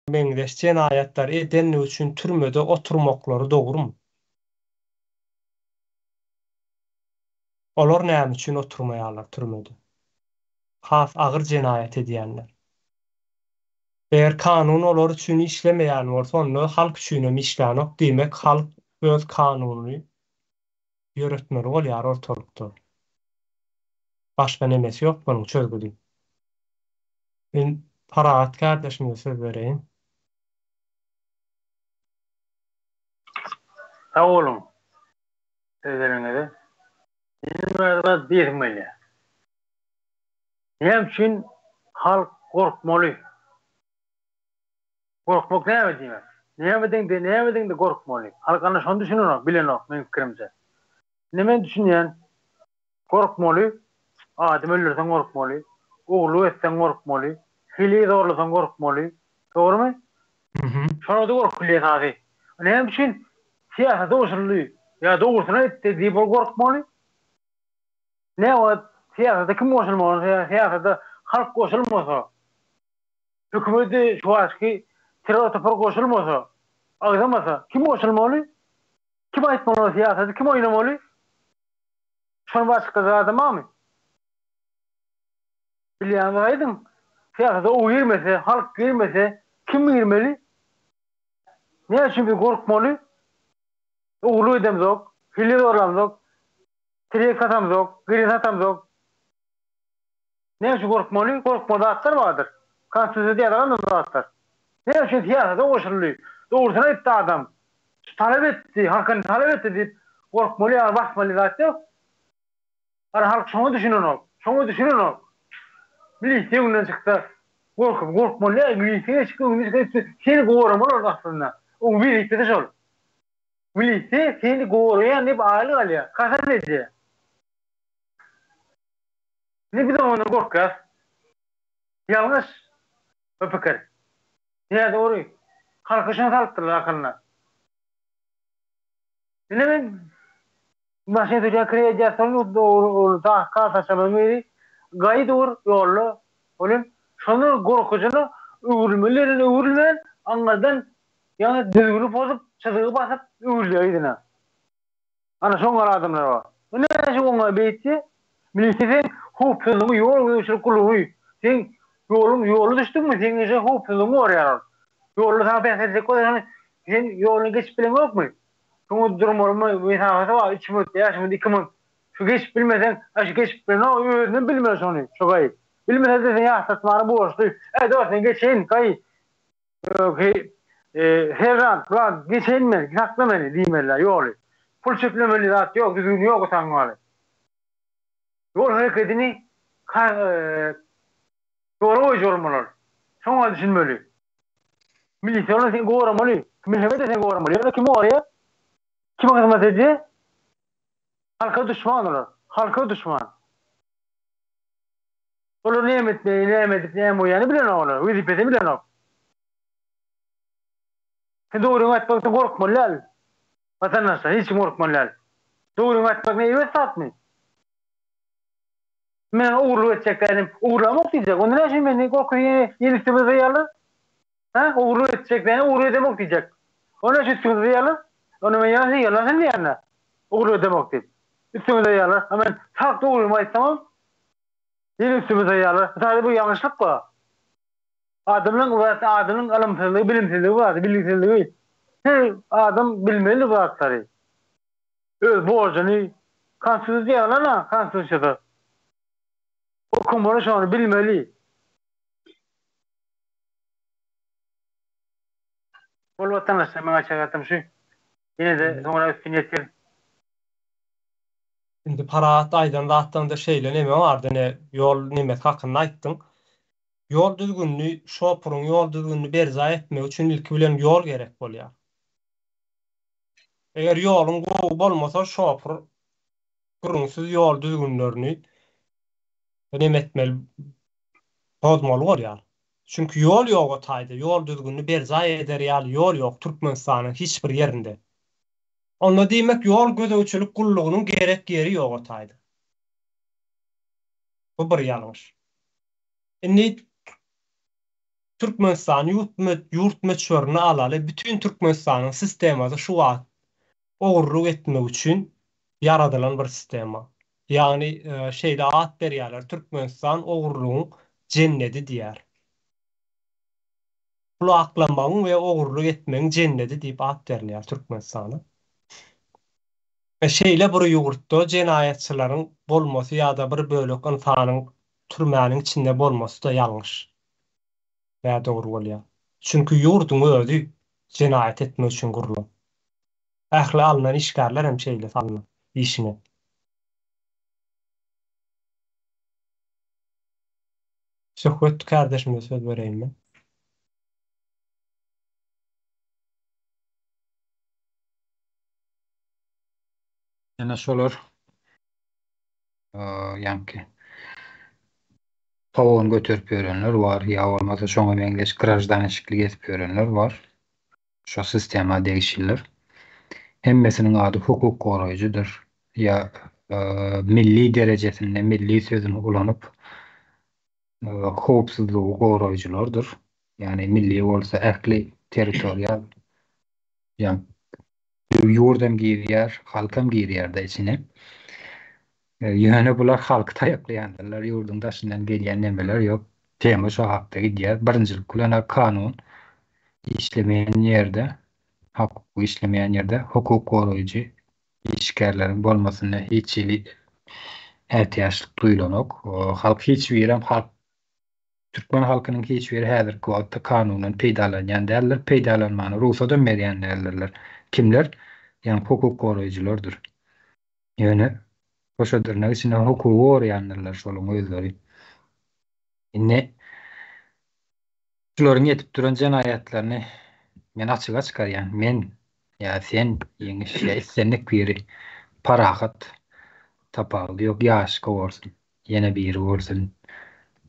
meňzeş jenaýatlar edenli üçin türmede oturmaklary dogrumy? Olar näme üçin oturmaýarlar türmede? Has agyr jenaýat edýänler. Eger kanun olar üçin işlemeýän bolsa, onda halk üçin işlänok diýmek, halk öz kanunyny ýöretmeli bolýar ortalykda. Başga nemesi ýok bunyň çözgüdi. Men Parat kardeşime söz bereyim. Sağ olun. Sözlerinize. Bizim arada birmeli. Niyem için halk korkmalı. Korkmak ne demek? Niyemedin de korkmalı. Halk anlaşan düşünür, bilen o, benim fikrimce. Ne düşünüyen? Korkmalı. Adam ölürsen korkmalı. Oğlu etsen korkmalı. Hili doğrulusan korkmalı. Doğru mu? Şuna da korkmalı tabi. Niyem için siyasete usulü ya doğrusuna etti deyip korkmalı. Ne o siyasete kim koşulmalı? Siyasete halk koşulmasa, hükümeti şu aşkı terör koşulmasa, ağzamasa kim koşulmalı? Kim ayetmalı siyasete? Kim oynamalı? Şunu başka zaten mı? Bilyan aydın. Siyasete o girmese, halk girmese kim girmeli? Ne için bir korkmalı? Oğlu edem yok, hili olam yok, tirek atam yok, girin atam yok. Ne için korkmalı? Korkmadı atlar vardır. Konstitusiya diýýär da atlar. Ne için siyasete koşulýar? Doğrusuna etti adam. Talep etti, halkın talep etti deyip korkmalı ya bakmalı zaten. Ara halk şunu düşünün ol. Şunu düşünün ol. Milisiya günden çıktı. Korkmalı ya milisiya çıktı. Seni korumalı aslında. O milisiya de şol. Milisiya seni koruyan hep ağırlık alıyor. Kasar ediyor. Ne bir de onu korkar. Yanlış. O fikir. Ya doğru. Halkışını salıptırlar akılına. Ne ben başına tüccar kriyacasını da kalsaçamı meri gayet doğru yollu. Oğlum şunu korkucunu uğurlumen anlardan yani düzgünü bozup çatığı basıp uğurluyor. Ana son adamlar var. Ne şu ona beyti milisiyen hupsuzluğu yol uçur kuluğu. Sen yolu düştün mü? Sen işte hupsuzluğu arıyor. Yolu sana ben edecek olan sen yolunu geçip bilen yok mu? Şunu durumlarımı mesafesi var. 3 minut ya şimdi 2 minut. Şu geçip bilmesen şu geçip bilen o öğrenin bilmiyorsun onu. Çok ayıp. Bilmesen de sen ya satmanı borçlu. Evet o sen geçeyin kayı. Herran, ulan geçeyin beni, sakla beni diyeyim yolu. Pul çöplemeli zat yok, düzgün yok o tanrıları. Yol hareketini doğru oyuncu olmalı. Sonra düşünmeli. Milisyon seni korumalı. Millet de seni korumalı. Ya da kim oraya? Kim hizmet ediyor? Halka düşman olur. Halka düşman. Olur ne edip yani bilen olur. Vizifesi bilen olur. Sen doğru atmaktan korkmalı. Vatandaşlar hiç korkmalı. Doğru atmak neyi satmıyor. Men uğurlu edeceklerim. Uğurlamak diyecek. Onun için beni korkuyor. Yenisi yalı. Uğurlu edeceklerini uğurlu edemek diyecek. Onun için üstümüzde yalı. Onu ben yalan sen diyene. Uğurlu edemek diyecek. Üstümüzde yalı. Hemen saklı uğurmayız tamam. Yeni üstümüzde yalı. Sadece bu yanlışlık var. Adamın alımsızlığı, bilimsizliği var. Bilgisizliği. Her adam bilmeli bu hakları. Öz borcunu konstitusya yalan konstitusiyada. Okumalı şu an bilmeli. Bol vatandaşlar bana çağırttım şu. Yine de sonra üstüne yetir. Şimdi Parat aydan rahattan da şeyle neme vardı ne yol nimet hakkında aýtdyň. Yol düzgünlüğü, şopurun yol düzgünlüğü berza etmek üçün ilki bilen yol gerek bolýar. Eger yolun gowy bolmasa şopur gürüňsiz yol düzgünlerini etmeli, bozmaly bolýar. Çünki yol ýok o taýda, yol düzgünlüğü berza eder ýaly yol ýok Türkmenistanyň hiç bir ýerinde. Onda diýmek yol gödäwçilik gullugynyň gerek ýeri ýok o taýda. Bu bir ýalňyş. Indi Türkmenistan yurt meçhörünü alaly bütün Türkmenistanyň sistemady şu wagt ogurluk etmek üçin yaradylan bir sistema. Yani şeýle at berýärler, Türkmenistan ogurlugyň cenneti diýär. Kulaklanmagyň we ogurluk etmegiň cenneti diýip at berýär Türkmenistana. Şeýle bir ýurtda jenaýatçylaryň bolmasy ýa-da bir bölek insanyň türmäniň içinde bolmasy da ýalňyş. Bäde dogry bolýar. Çünki ýurdun özü jenaýat etmek üçin gurulan. Ähli alynan işgärler hem şeýle salynan işine. Söhbet kardeşime söz vereyim. Ene şolar ýanky towagyny göterip ýörenler bar, ýa bolmasa şoňa meňzeş grajdançylyk etip ýörenler bar. Şo sistema degişirler. Hemmesiniň ady hukuk goraýjydyr. Ýa milli derejesinde milli sözüni ulanyp howpsuzlygy goraýjylardyr. Yani milli bolsa ähli territorial ýa ýurdam girýär, halkam girýär-de içine. Ýöne bular halky taýaklaýanlar, ýurdun daşyndan gelýän nemeler ýok. Tema şo hakda gidýär. Birinjilik bilen kanun işlemeýän ýerde, hukuk işlemeýän ýerde hukuk goraýjy işgärleriň bolmasyna hiç ýyly ähtiýaçlyk duýulanok. Halk hiç birem halk Türkmen halkynyň hiç biri häzirki wagtda kanunan peýdalanýan däller, peýdalanmany ruhsat berýän dällerler. Kimler? Ýani hukuk goraýjylardyr. Ýöne goşadyrnak içinde hukuky goraýanlar şoluň özleri. Ne şolaryň ýetip duran jenaýatlaryny men açyga çykarýan. Men ýa sen ýeňi senlik biri parahat tapaly ýok ýaşky bolsun. Ýene biri bolsun.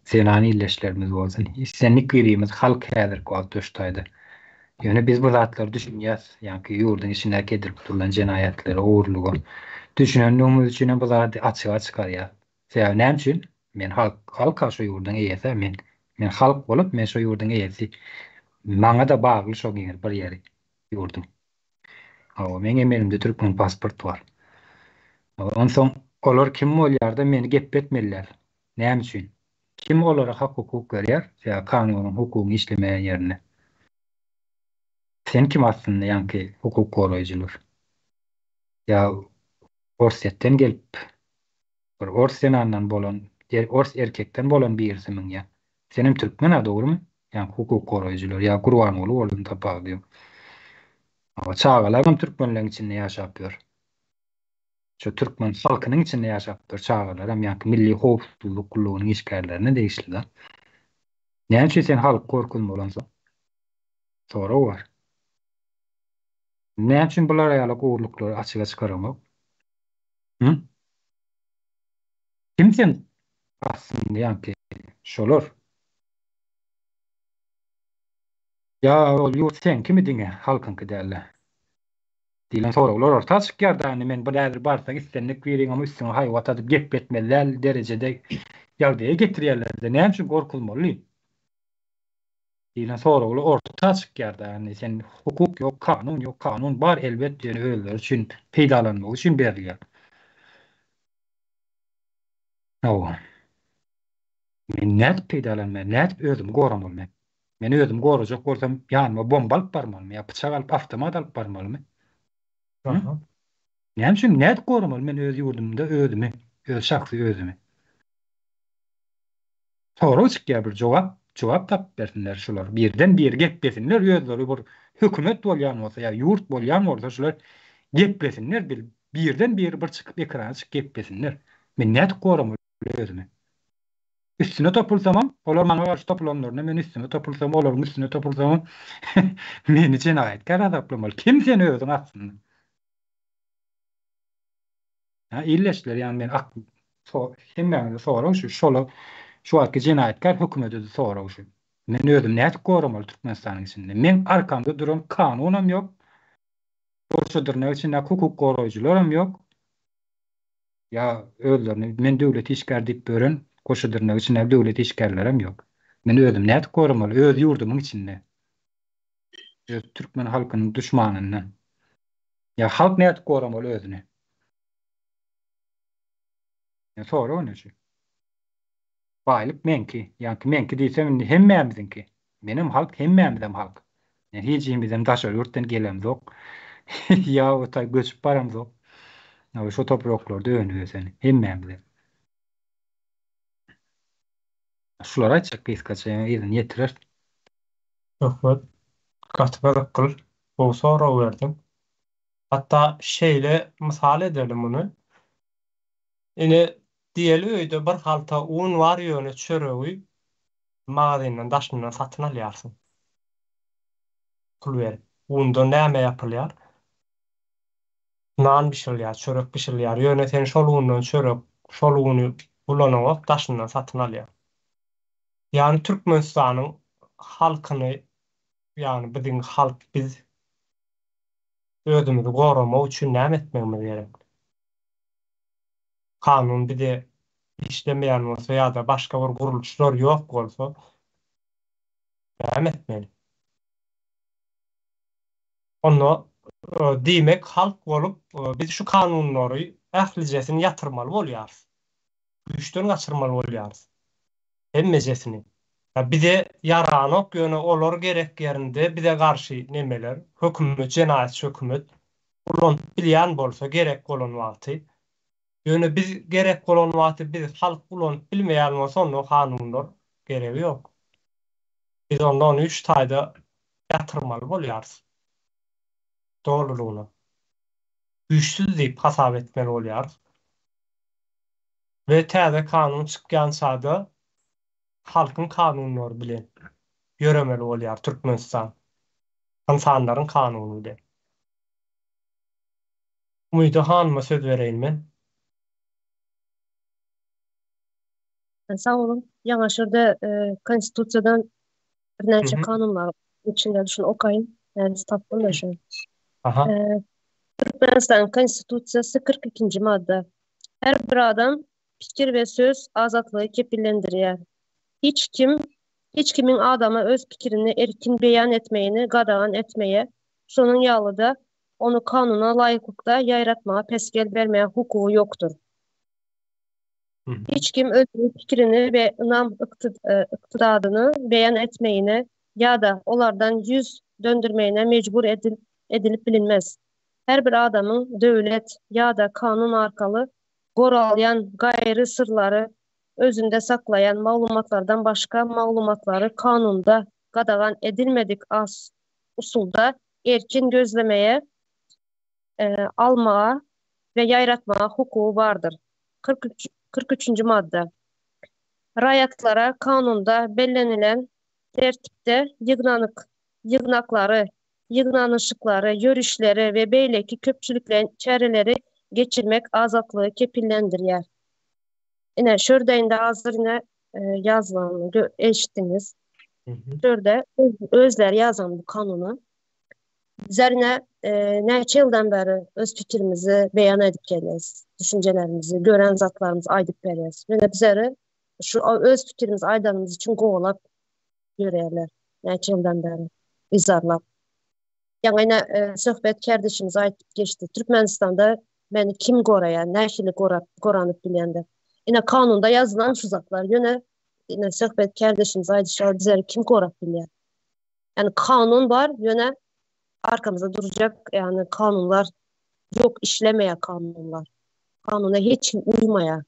Senani illeşlerimiz bolsun. Senlik birimiz halk häzirki wagtda öştaýdy. Ýöne biz bu zatlary düşünýäs. Ýani ýurdun içinde kedip duran jenaýatlary, ogurlugy düşünýändigimiz üçin bu zady açyga çykarýar. Sebäbi näme üçin? Men halka şo ýurdun eýesi, men halk bolup men şo ýurdun eýesi. Maňa da bagly şo ýer bir ýeri ýurdum. Meň emelimde Türkmen pasport bar. Onsoň olar kim bolýar-da meni gep etmeliler. Näme üçin? Kim olara hak hukuk berýär? Ýa kanunyň hukugyny işlemeýän ýerine. Sen kim aslında ýanky hukuk goraýjylar? Ýa orsetden gelip bir orsenandan bolan, ors erkekden bolan birisimiň ýa. Senim türkmen dogrymy? Ýa hukuk goraýjylar ýa Gurbanoğlu bolan tapady. Çağalarym türkmenligiň içinde ýaşap ýör. Şu türkmen halkynyň içinde ýaşap dur çağalarym ýa milli howpsuzlyk gullugynyň işgärlerini degişli. Näme üçin sen halk korkun bolansa? Sonra var. Näme üçin bular ýaly gowurluklary açyga çykaramak? Kim sen aslında ýanky şolar? Ya ol sen kimi diňe halkynky dälle? Dilen soraglar orta çykýarda men bu dädir barsa istenlik biriň ama üstüne haýwat adyp gep etmeliler derejede ýagdaýa getirýärler. Näme üçin gorkulmaly? Dilen soraglar orta çykýarda sen hukuk ýok, kanun ýok, kanun bar elbet ýöne öýler üçin peýdalanmak üçin berilýär. Men näde peýdalanmaly, näde özüm goramaly? Men özüm gorajak bolsam ýanyma bomba alyp barmalymy ýa pyçak alyp awtomat alyp barmalymy? Näme üçin näde goramaly men öz ýurdumda özümi, öz şahsy özümi? Soraw çykýar bir jogap tap bersinler şolar. Birden bir gep besinler özleri bir hökümet bolýan bolsa ýa ýurt bolýan bolsa şolar gep besinler birden bir çykyp ekrana çykyp gep besinler. Men näde goramaly özümi? Üstüne topulsam, olar maňa garşy topulanlaryna men üstüne topulsam, olaryň üstüne topulsam meni jenaýatkar adaplamaly. Kim sen özüň aslında? İlleşler ýani men hemmäňe soraw şu şola şu wagtky jenaýatkar hökümeti soraw şu. Men özüm näde goramaly Türkmenistanyň içinde? Men arkamda duran kanunam ýok. Gorşadyrnak içinde hukuk goraýjylarym ýok. Ya özlerini men döwlet işgär diýip bören goşadyrnak içinde döwlet işgärlerim ýok. Men özüm näde goramaly, öz ýurdumyň içinde. Öz türkmen halkynyň düşmanyndan. Ya halk näde goramaly özüni? Ya sonra o näçe? Baýlyk menki, ýa-ki menki diýsem hemmämizinki. Menim halk hemmämizem halk. Yani hiçbirimizdem daşar ýurtdan gelem zok. Ya o tay göçüp baram zok. Ya şu topraklarda önüýseni hemmämize. Şulara aýtjak gyskaça ýa-ni ýetirer. Hökmet gatnalyk kıl. Bu sonra verdim. Hatta şeyle misal edelim bunu. Ine diýeli öýde bir halta un var ýöne çöregi magazynyň daşyndan satyn alýarsyň. Pul berip. Undan näme ýapylýar? Nan pişirilýär, çörek pişirilýär. Ýöne sen şol undan çörek, şol uny bulanyp daşyndan satyn alýar. Yani Türkmenistanyň halkyny, yani bizim halk, biz özümüzi goramak üçin näme etmegimiz gerek? Kanun bir de işlemeýän bolsa ýa-da başga bir guruluşlar ýok bolsa näme etmeli? Onu diýmek halk bolup biz şu kanunlary ählijesini ýatyrmaly bolýarys. Güýçden gaçyrmaly bolýarys. Hemmejesini. Bize yaranok ýöne olar gerek ýerinde bize garşy nemeler, hökümet, jenaýat hökümet ulan bilýän bolsa gerek bolan wagty. Ýöne biz gerek bolan wagty biz halk ulan bilmeýän bolsa onu kanunlar geregi ýok. Biz ondan 3 taýda ýatyrmaly bolýarys. Doğruluğuna. Güçsüz diýip hasap etmeli bolýarys. Ve täze kanun çykýan çağda halkyň kanunlary bilen ýöremeli bolýar Türkmenistan. İnsanlaryň kanuny bilen. Umydy hanma söz bereýin men. Sağ olun. Ýa şurada konstitusiýadan bir näçe Mhm. kanunlar içinde düşün okaýyn. Yani tapdym da şu. Aha. Türkmenistan konstitusiýasy 42-nji madda. Her bir adam pikir ve söz azatlygy kepillendirýär. Hiç kimin adama öz pikirini erkin beýan etmeýini gadagan etmeýe, şonuň ýalyda onu kanuna laýyklykda ýaýratmaga pesgel bermeýän hukugy ýokdur. Mhm. Hiç kim özünün pikirini ve ınam yktydadyny beýan etmeýine ýa-da olardan yüz döndürmeýine mecbur edilip bilinmez. Her bir adamın döwlet ýa-da kanun arkaly goralýan gaýry sırlary özünde saklayan maglumatlardan başka maglumatlary kanunda gadagan edilmedik usulda erkin gözlemeye, almağa ve ýaýratmaga hukugy bardır. 43. madda. Raýatlara kanunda bellenilen tertipde ýygnaklary, ýygnanyşyklary, ýörüşleri ve beýleki köpçüliklen çäreleri geçirmek azatlygy kepillendirýär. Ine şördeýinde hazır ýazylanny eşitdiňiz. Şörde özleri ýazan bu kanuny. Bizlerine näçe ýyldan beri öz pikirimizi beýan edip gelýäs, düşüncelerimizi, gören zatlarımızı aýdyp berýäs. Mene bizleri şu öz pikirimizi aýdanymyz üçin gowlap ýöreýärler. Näçe ýyldan beri izarlap. Ýa-ni söhbet kardeşimiz aýdyp geçdi. Türkmenistanda meni kim goraýar, näçeli goranyp bilýändir. Ine kanunda yazılan şu zatlar. Yine söhbet kardeşimiz aýdyşar bizleri kim gorap bilýär. Yani kanun var, yöne arkamızda duracak, yani kanunlar yok, işlemeyen kanunlar. Kanuna hiç uymaya.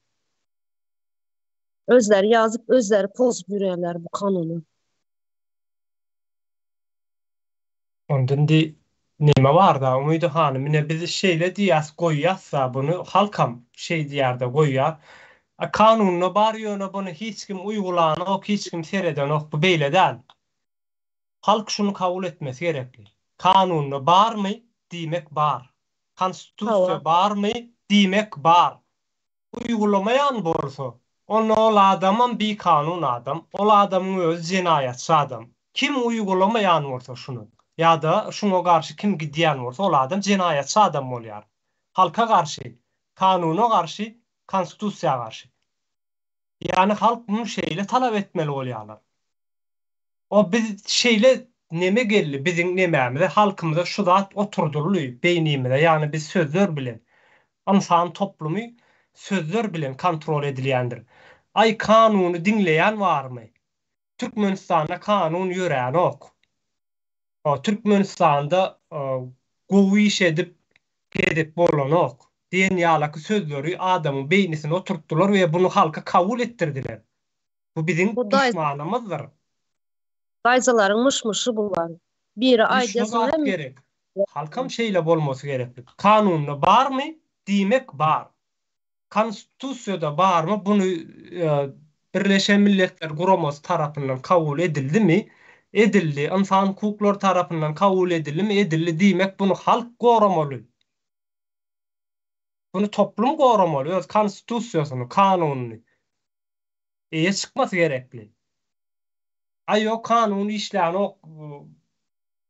Özleri yazıp, özleri pozup yürüyorlar bu kanunu. Ondan di neme var da Umydy hanım yine biz şeyle diýäs goýýasa bunu halkam şey diýär-de goýýar. Kanunyna bar ýöne bunu hiç kim uygulanyp, hiç kim seredenok bu beýle däl. Halk şunu kabul etmesi gerekli. Kanunyna barmy? Diýmek bar. Konstitusiýa barmy? Diýmek bar. Uygulamayan bolsa, onu ol adamın bir kanun adam, ol adamın öz jenaýatçy adam. Kim uygulamayan bolsa şunu, ya da şuna karşı kim gidýän bolsa, ol adam jenaýatçy adam bolýar. Halka karşı, kanuna karşı, konstitusiýa karşı. Yani halk bunu şeyle talep etmeli bolýarlar. O biz şeyle neme geldi bizim nememizde halkımızda şu zat oturduruluyor beynimizde yani biz sözler bilen insan toplumu sözler bilen kontrol edilýändir. Ay kanuny dinleýän barmy? Türkmenistanda kanun ýören ok. O Türkmenistanda gowy iş edip gedip bolan ok. Diýen ýalaky sözleri adamyň beýnisine oturtdylar we bunu halka kabul ettirdiler. Bu bizim Bu düşmanymyzdyr. dayzaların mışmışı bunlar. Biri Güçlü aydasın zat hem gerek. Halkam şeyle bolmasy gerekli. Kanunda barmy? Diýmek bar. Konstitusiýada barmy? Bunu Birleşen Milletler Guramasy tarapyndan kabul edildimi? Edildi. İnsan hukukları tarapyndan kabul edildimi? Edildi diýmek bunu halk goramaly. Bunu toplum goramaly. Öz konstitusiýasyny, kanunyny. Çıkmasy gerekli. Ayo kanun işleýän ok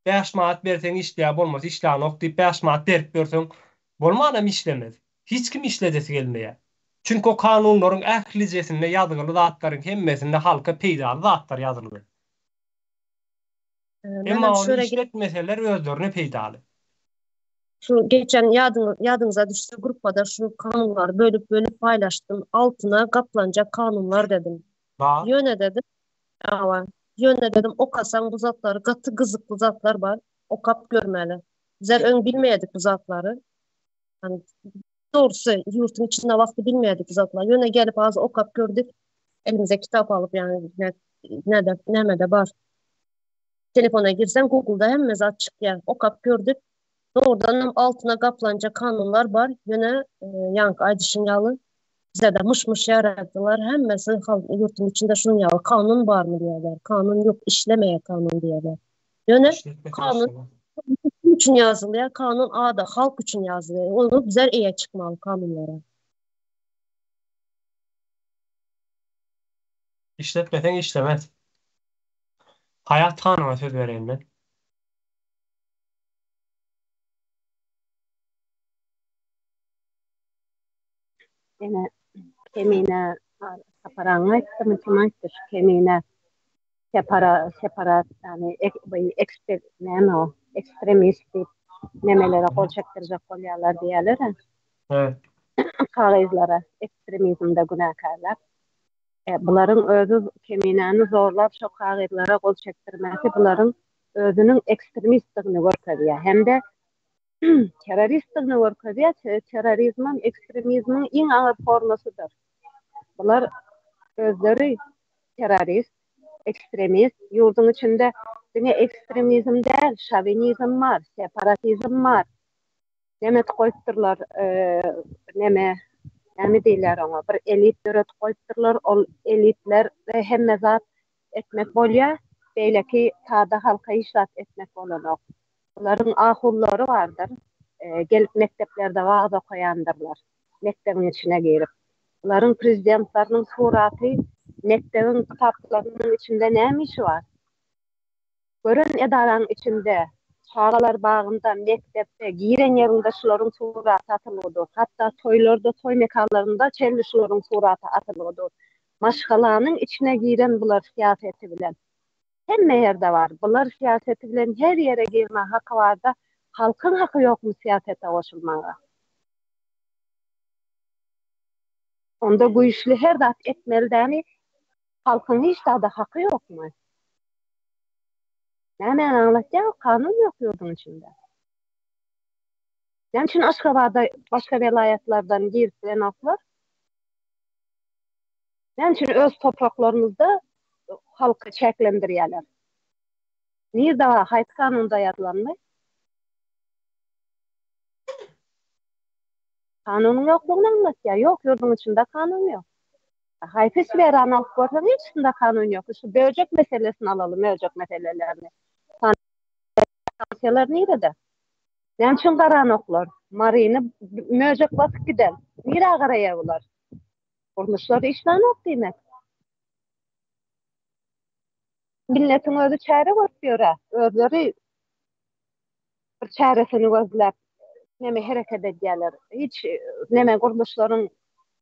5 manat berseň işleýär bolmaz, işleýän ok diýip 5 manat berip berseň bolmanam işlemez. Hiç kim işledesi gelmeýär. Çünkü o kanunlaryň ählijesinde ýazyly zatlaryň hemmesinde halka peýdaly zatlar ýazylyr. Emma Menem onu şöyle işletmeseler özlerine peýdaly. şu geçen yadınıza düşse gruppada şu kanunlar bölüp bölüp paylaştım. Altına kaplanacak kanunlar dedim. Bar. Yöne dedim. Ama yöne dedim okasan bu zatları katı gızıklı zatlar var. O kap görmeli. Bizler ön bilmeyedik bu zatları. Yani doğrusu yurtun içinde vakti bilmeyedik bu zatlar. Yöne gelip ağzı o kap gördük. Elimize kitap alıp yani ne de var. Telefona girsen Google'da hem mezat çıkıyor. O kap gördük. Doğrudan altına kaplanca kanunlar var. Yine Yankı Aydışın yalı bize de mışmış yarattılar. Hemmesi yurtun içinde şunun yalı. Kanun var mı diyorlar. Kanun yok. İşlemeye kanun diyorlar. Yine kanun için yazılıyor. Kanun ağda halk için yazılıyor. Onu bize iyi çıkmalı kanunlara. İşletmesen işlemez. Hayat tanıma söz vereyim ben. Ene kemine separat kemine separat yani ekstremist nemelere kol çektirecek kolyalar diyorlar. Evet. Kağızlara ekstremizmde günahkarlar. Bunların özü kemineni zorlap şu kağızlara kol çektirmesi bunların özünün ekstremistliğini gösteriyor. Hem de teröristliğini gösteriyor. Terörizmin, ekstremizmin en ağır formasıdır. Bunlar özleri terörist, ekstremist, yurdun içinde yine ekstremizm değil, şovinizm var, separatizm var. Demet koytturlar, neme deyler ona, bir elit döret koytturlar, ol elitler hemme zat etmek bolýar, beýle ki tada halka işrat etmek bolanok. Bunların ahulları vardır, gelip mekteplerde vaaz okuyandırlar, mektebin içine girip. Bunların prezidentlarının suratı mektebin kitaplarının içinde ne işi var? Görün edaranın içinde, çağalar bağında, mektepte, giren yerinde şuların suratı atılıyordu. Hatta toylarda, toy mekanlarında çelli şuların suratı atılıyordu. Maşgalanın içine giren bular siyaseti bilen. Hemme yerde var. Bular siyaseti bilen her yere girme hakkı var da halkın hakkı yok mu siyasete koşulmaya? Onda bu işli her dat etmeli halkın hiç daha da hakkı yok mu? Yani anlatacağım kanun yok yurdun içinde. Yani için Aşgabat'da başka velayetlerden girdilen haklar. Yani için öz topraklarımızda halkı çeklendiriyorlar. Niye daha hayat kanunda yazılanmıyor? Kanunun yokluğunu anlatıyor. Yok yurdun içinde kanun yok. Hayfis veren halk görsen hiç içinde kanun yok. Şu böcek meselesini alalım, böcek meselelerini. Sansiyalar nerede? Yani için karanoklar, marini böcek basıp gider. Nire karaya bular? Kurmuşlar işten yok demek. Milletin özü çare gösteriyor. Özleri bir çaresini gözlep neme hareket ediyorlar. Hiç neme kuruluşların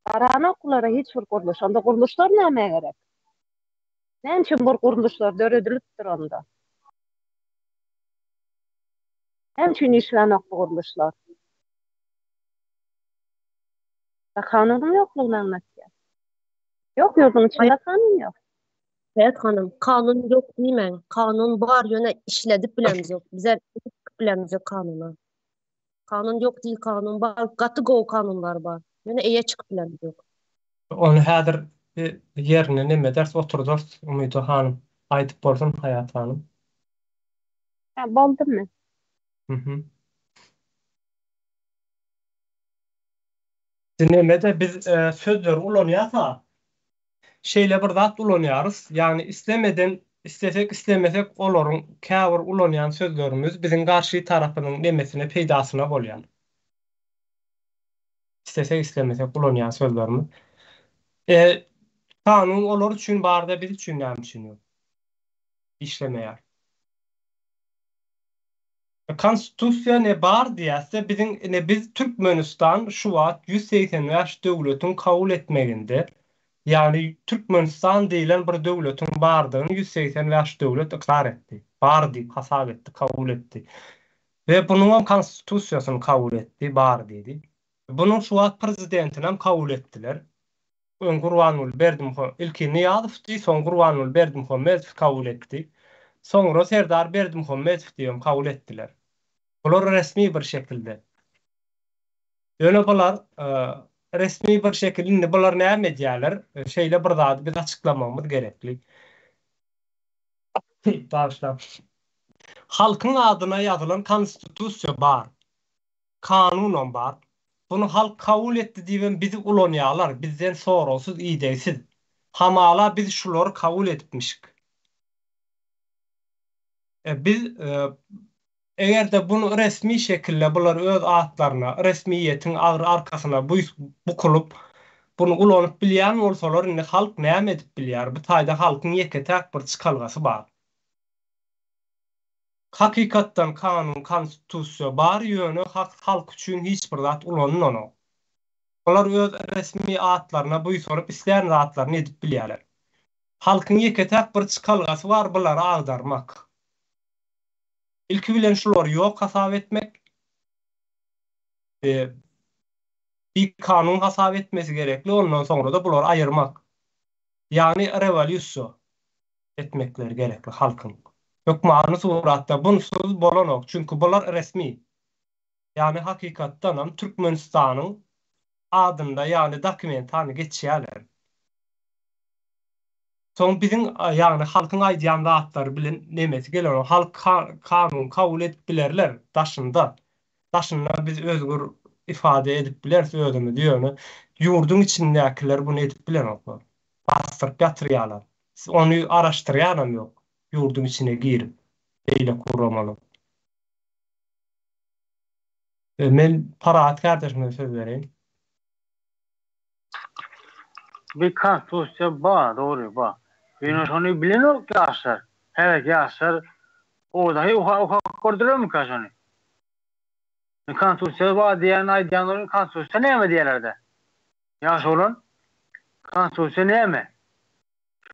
karanokları hiç bir kuruluş. Onda kuruluşlar neme gerek? Näme üçin bu guruluşlar döredilipdir onda? Näme üçin işlenok bu guruluşlar? Kanunun ýoklugyny anlatýar. Ýok, ýurdun içinde kanun ýok. Evet hanım, kanun yok diýmeň. Kanun bar ýöne işledip bilemiz yok. Bize bilemiz yok kanuna. Kanun yok değil, kanun bar. Gaty go kanunlar bar. Ýöne eýe çykyp bilemiz yok. Onu häzir yerine neme ders oturduk Umydo hanım. Aýdyp bolsun Hayat hanım. Boldumy? Mhm. Dinlemede biz sözler ulanýarsa şeýle bir zat ulanýarys. Yani islemeden istesek islemesek olaryň käbir ulanýan sözlerimiz biziň garşy tarapynyň nemesine peýdasyna bolýar. İstesek islemesek ulanýan sözlerimiz. Kanun olar üçin barda biz üçin näme üçin ýok? İşlemeýär. Konstitusiýa ne bar diýäse biz Türkmenistan şu wagt 180 ýaş döwletiň kabul etmeginde. Yani Türkmenistan diýilen bir döwletiň bardygyny 180 ýaş döwlet ikrar etdi. Bar diýip hasap etdi, kabul etdi. Ve bunuň konstitusiýasyny kabul etdi, bar diýdi. Bunuň şu wagt prezidentini hem kabul etdiler. Gurbanul Berdimxan ilkini ýazypdy, soň Gurbanul Berdimxan kabul etdi. Soňra Serdar Berdimxan diýip kabul etdiler. Bular resmi bir şekilde. Ýöne bular resmi bir şekilde bular näme diýerler? Şeýle bir zat biz açyklamamız gerekli. Başla. Halkyň adyna ýazylan konstitusiýa bar. Kanunum bar. Bunu halk kabul etdi diýen bizi ulanýarlar. Bizden sorosuz iýdegsiz. Hamala biz şulary kabul etmişik. Biz eger de bunu resmi şekilde bular öz atlaryna, resmiýetiň arkasyna bukulup bunu ulanyp bilýän bolsalar, indi halk näme edip bilýär? Bu taýda halkyň ýeketäk bir çykalgasy bar. Hakykatdan kanun, konstitusiýa bar ýöne halk üçin hiç bir zat ulanmano. Olar öz resmi atlaryna buýsuryp isleýän zatlaryny edip bilýärler. Halkyň ýeketäk bir çykalgasy bar bulary agdarmak. İlki bilen şular ýok hasap etmek. Bir kanun hasap etmesi gerekli, ondan sonra da bular ayırmak. Yani revolýusiýa etmekleri gerekli halkyň. Hökmany suratda bunsuz bolanok, çünkü bular resmi. Yani hakykatdan hem Türkmenistanyň adynda yani dokumentany geçýärler. Soň biziň yani halkyň aýdýan zatlary bilen nemesi geler, halk kanun kabul edip bilerler daşynda. Daşynda biz özgür ifade edip bilerse özümi diýeni ýurdun içindekiler bunu edip bilen oklar. Bastyryp ýatyrýarlar. Onu araşdyrýanam ýok. Ýurdun içine girip beýle kuramaly. Men Parat kardeşime söz bereyim. Bir konstitusiýa bar, dogry bar. Ýöne şonu bilen ok ýaşar. Her ýaşar o dahy okurdurmy kaşany? Konstitusiýa bar diýen aýdýanlaryň konstitusiýa näme diýerler-de? Ýaş olan konstitusiýa näme?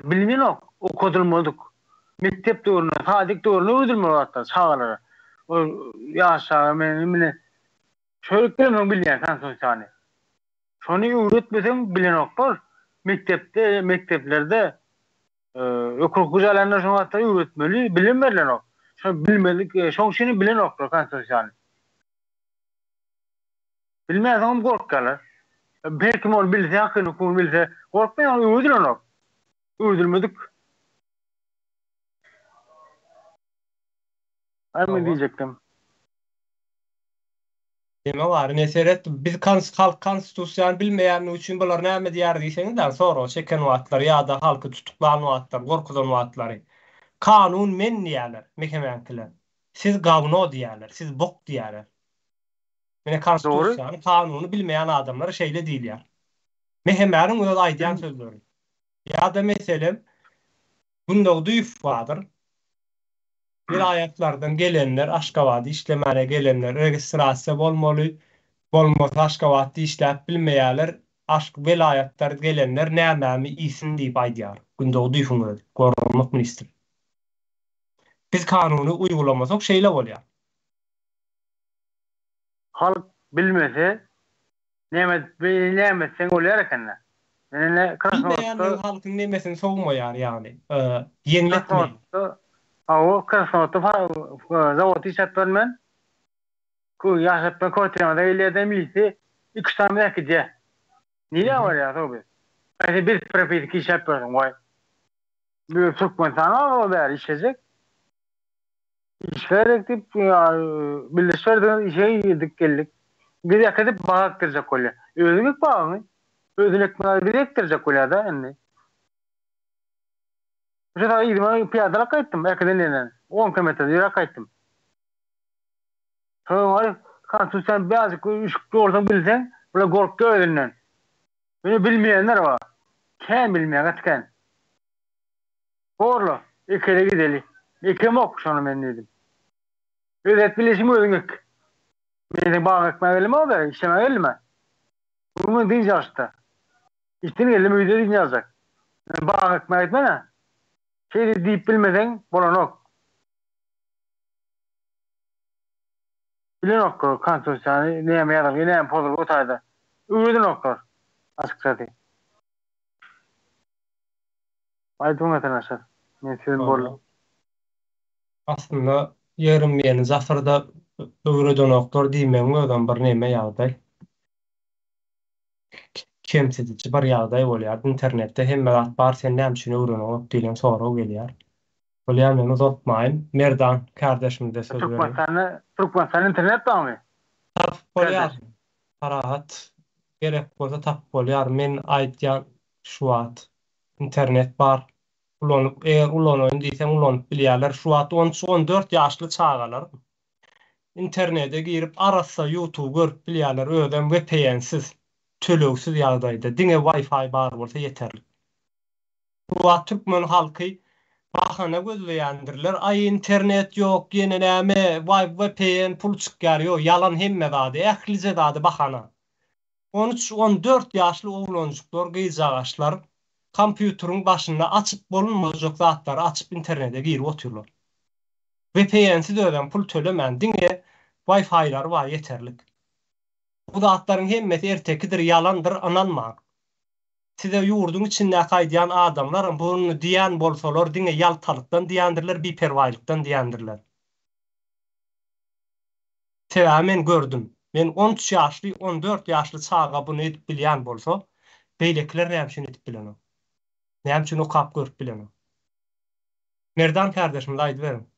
Bilmen ok, okudulmadyk. Mektep döwründe, sadyk döwründe ödülmeli hatda çağalara. O ýaşa meni çöreklerim bilýän konstitusiýany. Şonu öwretmesem bilen oklar. Mekteplerde hukuk güzerlerine şonu hatta öwretmeli, bilen berilen ok. Şonu bilmedik, şonu şini bilen oklar konstitusiýany. Bilmezsem gorkkalar. Belki ol bilse, hakkını hukumu bilse, gorkmayan öwredilen ok. Öwredilmedik. Aymen diyecektim. Deme var, neseret biz halk konstitusiýany bilmeýän üçin bular näme diýär diýseňizden sonra çeken wagtlar ýa-da halky tutuklan wagtlar, gorkudan wagtlary. Kanun men diýerler, mehemenkiler. Siz gawno diýerler, siz bok diýerler. Mene konstitusiýany, kanuny bilmeýän adamlar şeýle diýilýär. Mehemeriň öz aýdýan sözleri. Ýa-da meselem bunda duýup bardyr. Vilayetlerden gelenler, Aşgabatda işlemene gelenler registrasiya bolmaly, bolmasa Aşgabatda işläp bilmeýärler, aşk velayetler gelenler nämämi isin diýip aýdýar. Gündogy duýfunlar, gorunmak ministr. Biz kanuny uygulamasak şeýle bolýar. Halk bilmese näme olar ekenler. Ne Bilmeýän Krasnodar'da halkyň nemesini sowmaýar ýagny. Ýeňletmeýär. o Krasnodar'da zavod işletmen ku yaşatma koordinatörü ileride milisi 2 tane ekide. Niye var ya tabii. Yani bir profil ki iş yapıyorsun vay. Bir Türkmen sana o der işecek. İşler tip birleştirdiğin işe yedik geldik. Bir yakadip bağıktıracak öyle. Özlük bağı mı? Özlük bir ektirecek öyle da yani. İşte daha iyi piyadalar kayıttım. Yakadın 10 kilometre yere kayıttım. Sonra kan sen birazcık ışıklı oradan bilsen böyle korku ödünden. Beni bilmeyenler var. Kim bilmeyen atken. Doğru. İkile gideli. İkile okuş onu ben dedim. Özet bileşimi ödünük. Benim bağ ekmeğe gelme o da işleme gelme. Bunu deyince işte. İşten gelme ödü deyince yazacak. Bağ ekmeğe etme ne? Şeyi deyip bilmeden bolan ok. Bilen ok. Kantos yani neyem yadım. Neyem pozul otayda. Ürüdün oklar. Açıkçası. Aydın arkadaşlar. Ben sizin borlu. Aslında yarım ýeni zafırda öwreden oklar diýmem öden bir näme ýagdaý. Kemsedici bir ýagdaý bolýar. İnternetde hemme zat bar sen näme üçin öwrenip diýen soraw gelýär. Bolýar men uzatmaýyn. Merdan kardeşim de söz berýär. Türkmen internet var Tap bolýar. Parahat gerek bolsa tap bolýar. Men aýtýan şu wagt internet bar. Ulanyp ulanyň diýsem ulanyp bilýärler. Şu wagt 13-14 ýaşly çağalar internete girip arasa YouTube görüp bilýärler öden VPN'siz, tölegsiz ýagdaýda diňe Wi-Fi bar bolsa ýeterli. Bu wagt türkmen halky bahana gözleýändirler. Ay internet ýok, ýene näme, VPN pul çykýar, ýok, yalan hemme zady, ählice zady bahana. 13-14 ýaşly oglanjyklar, gyzagaşlar kompýuteryň başynda açyp bolunmajak zatlar açyp internete girip oturýarlar. VPN'siz öden pul tölemän diňe Wi-Fi'lar var yeterlik. Bu zatlaryň hemmesi ertekidir, yalandyr, ananma. Size ýurdun içinde gaýdýan adamlar bunu diýen bolsalar diňe ýaltalykdan diýendirler, biperwaýlykdan diýendirler. Men gördüm. Men 13 ýaşly, 14 ýaşly çağa bunu edip bilýän bolsa, beýlekler näme üçin edip bilenok? Näme üçin okap görüp bilenok? Merdan kardeşim aýdyp berin.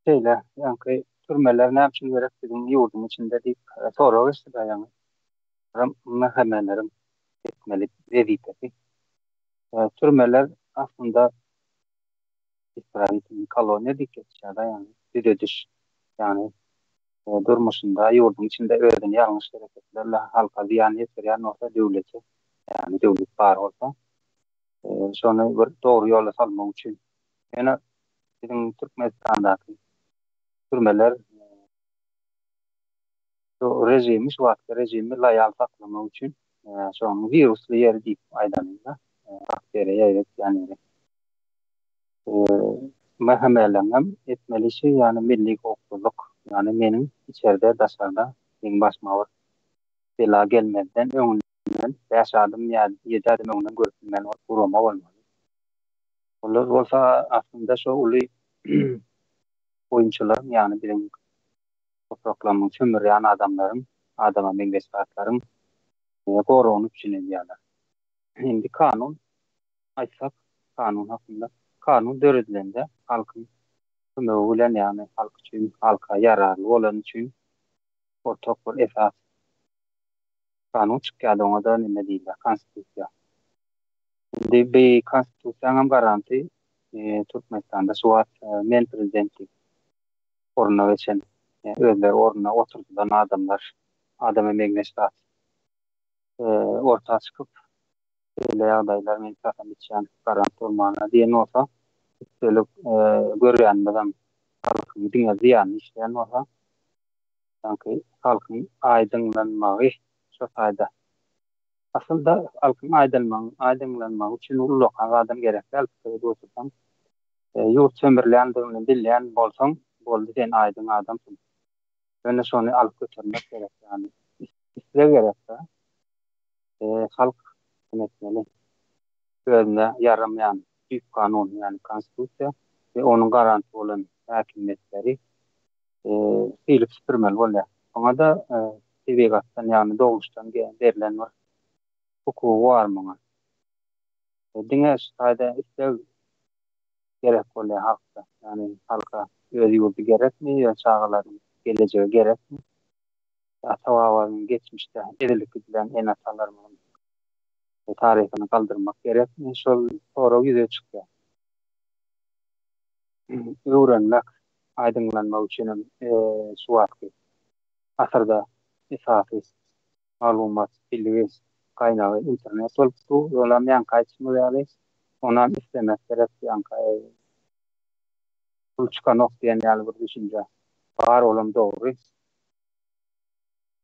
Şeyle yani türmeler näme üçin gerek bizim ýurdun içinde diýip soraw geçdi yani. Mahkemelerim etmeli vazifesi. Türmeler aslında İsrail'in koloni diktatörlüğü yani dirediş yani durmuşunda yurdun içinde öğren yanlış hareketlerle halka ziyan yetiren olsa devleti yani devlet var olsa sonra bir doğru yola salmak için yani bizim Türkmenistan'daki türmeler o rejimi layal saklamak için sonra virüsle yer deyip aydanında bakteriya yani mahkemelerim etmelisi yani milli hukukçuluk yani benim içeride daşarda en başma var. Bela gelmeden öňünden yaşadım yani yedim öňünden görüp urama olmadı. Onlar olsa aslında şu ulu oyuncular yani benim topraklamın sömüren adamların adama mengesatlarım koronu için ediyorlar. Şimdi kanun aysak kanun hakkında kanun döredilende halkın tümülen yani halk için halka yararlı olan için ortak bir esas kanun çıkıyor ona da ne değil konstitüsyon. Şimdi bir konstitüsyon garanti Türkmenistan'da suat men prezidenti oruna geçen öyle oruna oturtulan adamlar adama megnestat ortaya çıkıp böyle adaylar menfaatını içen garanti olmana diyen olsa böyle görüyen adam halkın dünya ziyanı işleyen olsa Sanki halkın aydınlanmağı şu fayda. Aslında halkın aydınlanmağı için ulukan adam gerek. Elbette dostum. Yurt sömürlendiğini bilen bolsan, boldu sen aydın adamsın. Öne şonu alıp götürmek gerek yani. İstere gerek de. Halk yönetmeli. Özüne yaramayan büyük kanun yani konstitusiya ve onun garanti olan hakimiyetleri silip süpürmeli bolýar. Ona da tebigatdan yani doğuştan verilen var. Hukuku var mı? Dine şayda istel gerek bolýar halkta. Yani halka öz yurdu gerekmi, ya çağların geleceği gerekmi? Atawaların geçmişte edilik edilen en atalarımızın tarihini kaldırmak gerekmi? Şol soru yüze çıktı. Öğrenmek, aydınlanmak için suatki. Asırda isafis, malumat, bilgis, kaynağı internet olup bu olamayan kaçmıyor. Ondan istemek gerek yani çıkan diyen yani bir düşünce var olan doğru.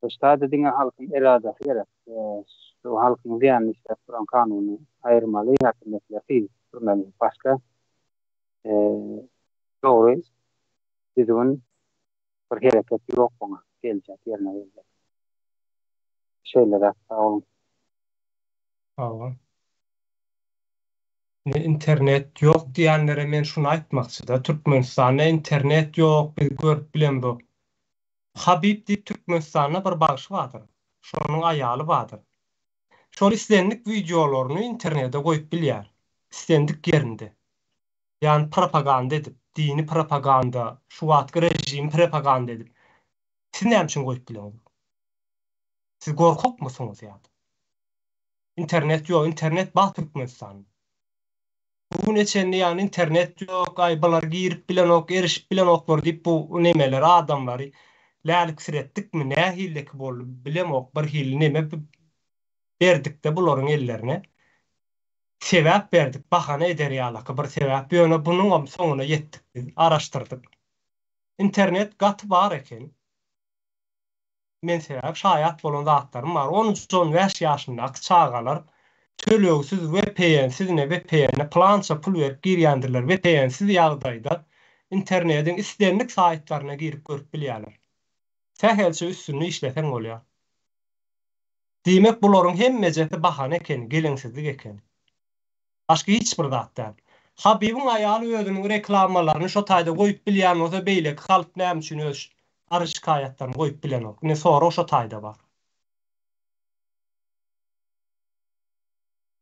İşte dediğin halkın iradesi gerek. Şu halkın ziyanını işte Kur'an kanunu ayırmalı, hakimiyetler değil, başka doğru bizim bir hareket yok buna gelecek yerine gelecek. Şeyler sağ olun. Tamam. İnternet yok diyenlere men şunu aytmakçyda. Türkmenistan'da internet yok, biz görüp bilen bu. Habib diýip Türkmenistan'a bir bagyş bardyr. Şonuň aýaly bardyr. Şol islendik videolaryny internete goýup bilýär. İstendik yerinde. Yani propaganda edip, dini propaganda, şu wagtky rejim propaganda edip. Siz näme üçin goýup bilen? Siz gorkak mısınız yani? İnternet yok, internet bak Türkmenistan. Bu neçenli yani internet yok, aybalar girip bilen ok, erişip bilen oklar diýip bu nemeler adamlary lälik siretdik mi, ne hilleki bolup bilem ok, bir hil neme berdik de bularyň ellerine. Sebäp berdik, bahana eder ýalyky bir sebäp. Ýöne bunuň soňuna ýetdik, biz araşdyrdyk. İnternet gaty bar eken. Men sebäp şaýat bolan zatlarym bar. 13-15 ýaşynda çağalar tölegsiz VPN, sizine VPN plança pul berip girýändirler. VPN-siz ýagdaýda internetiň islendik saýtlaryna girip görüp bilýärler. Sähelçe üstünü işleten bolýar. Diýmek bularyň hemmejesi bahane eken, geliňsizlik eken. Başka hiç bir zat değil. Habibin aýaly özüniň reklamalaryny şo taýda goýup bilýän bolsa beýle halk näme üçin öz arşikaýatlaryny goýup bilen ok. Ne sonra şo taýda bar.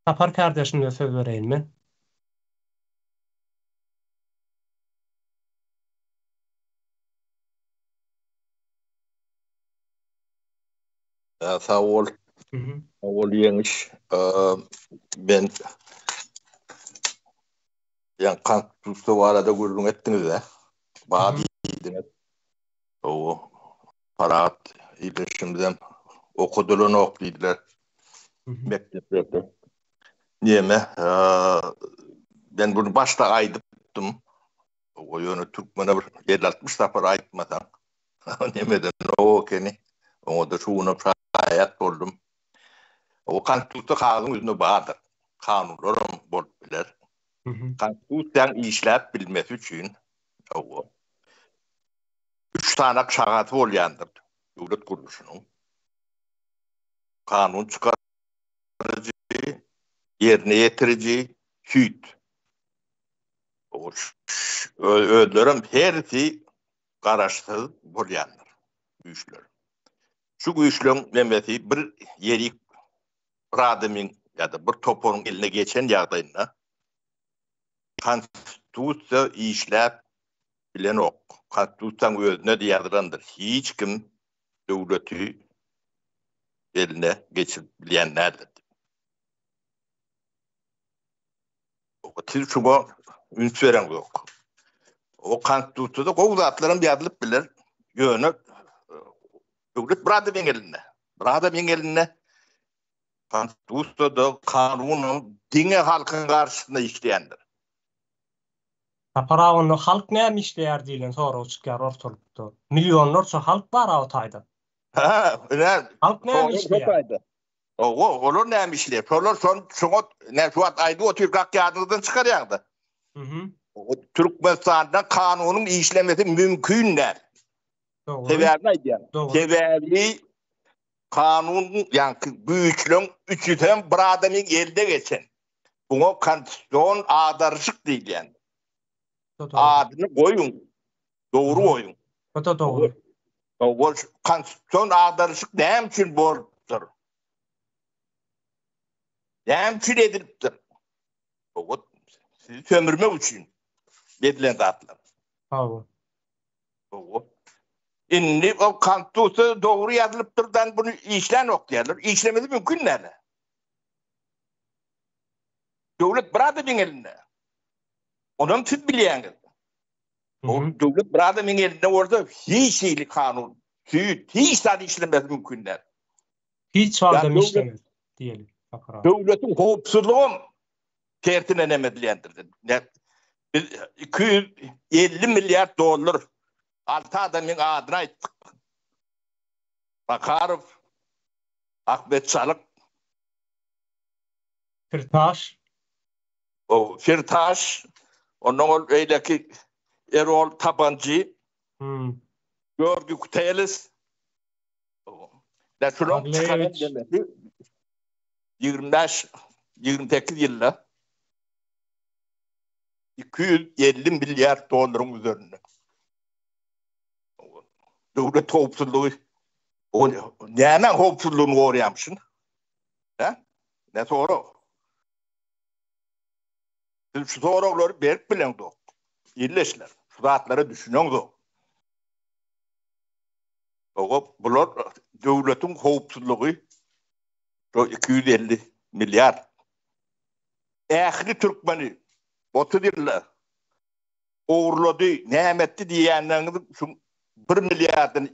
Tapar kardeşimle söz vereyim ben. Sağ ol. Ol yemiş. Ben yani kampüste o arada gördüm ettiniz de. Bazı iyiydiniz. O parat iletişimden okuduğunu okuydular. Mektepte. Niyeme? Ben bunu başta aydıptım. O yönü Türkmen'e bir 50-60 sefer aytmadan. Niyemeden o keni. O da şunu şayet oldum. O kampüste kağıdın yüzüne bağırdır. Kanunlarım bolup biler. Konstitusiýany işläp bilmesi üçin 3 tane şagaty bolýandyr döwlet kuruluşynyň. Kanun çykarjy, ýerine ýetiriji, hüýt. Özlerim herisi garaşsyz bolýandyr güýçler. Şu güýçleriň memeti bir ýerik bir adamyň ýa-da bir topuň eline geçen ýagdaýynda konstitusiya işläp bilen ok. Konstitusiýanyň özüne diýerdirandyr. Hiç kim döwleti eline geçirip bilýän nädir? O tilçuma üns beren yok. O konstitusiýada gowy zatlaryň ýazylyp biler. Ýöne döwlet bir adamyň eline. Bir adamyň eline konstitusiýada kanunyň diňe halkyň garşysynda işleýändir. Tapara onu halk näme işleýär diýilen soraw çykýar ortalıkda. Milyonlarça halk bar awtayda. Ha, öyle. Halk näme işleýär? Olur näme işleýär? Solar şoňa näsuat aýdy o Türk ýadydan çykarýardy. O Türkmenistanda kanunyň işlemesi mümkün däl. Sebäbi näde? Sebäbi kanun ýa-ni güýçlüň üçüden bir adamyň elde geçen. Buna konstitusiyon adarşyk diýilýär. Adyny goýun. Dogry goýun. Dogry. O konstitusiyon adarşyk näme üçin bolupdyr? Näme üçin edilipdir? O sizi sömürmek üçin edilen zatlar. Hawa. O indi o konstitusiyon dogry ýazylypdyrdan bunu işlen okýarlar. İşlemesi mümkün näle? Döwlet bir adamyň elinde. Onam siz bilýäňiz. O döwlet bir adamyň elinde orada hiç şeyli kanun, hiç tadı işlemesi mümkün näle. Hiç adam işlemez diyelim. Döwletin howpsuzlygy tertine nemedilýändirdi. Biz 250 milyar dollar 6 adamyň adyna aýtdyk. Bakarov, Ahmet Çalık, Firtaş, o Firtaş, onun öyleki Erol Tabancı, Görgü Kutelis, da şunun çıkaran demesi 25-28 yılda 250 milyar doların üzerinde. Devlet howpsuzlygy o näme howpsuzlygyny goýýamşyn? Ha? Ne soraw? Siz şu sorawlary berip bileňiz. Illeşler. Şu zatlara düşüneňiz. O bular döwletiň howpsuzlygy 250 milyar. Ähli türkmeni 30 ýylda owurlady, nämetdi diýenleriniz şu 1 milyardan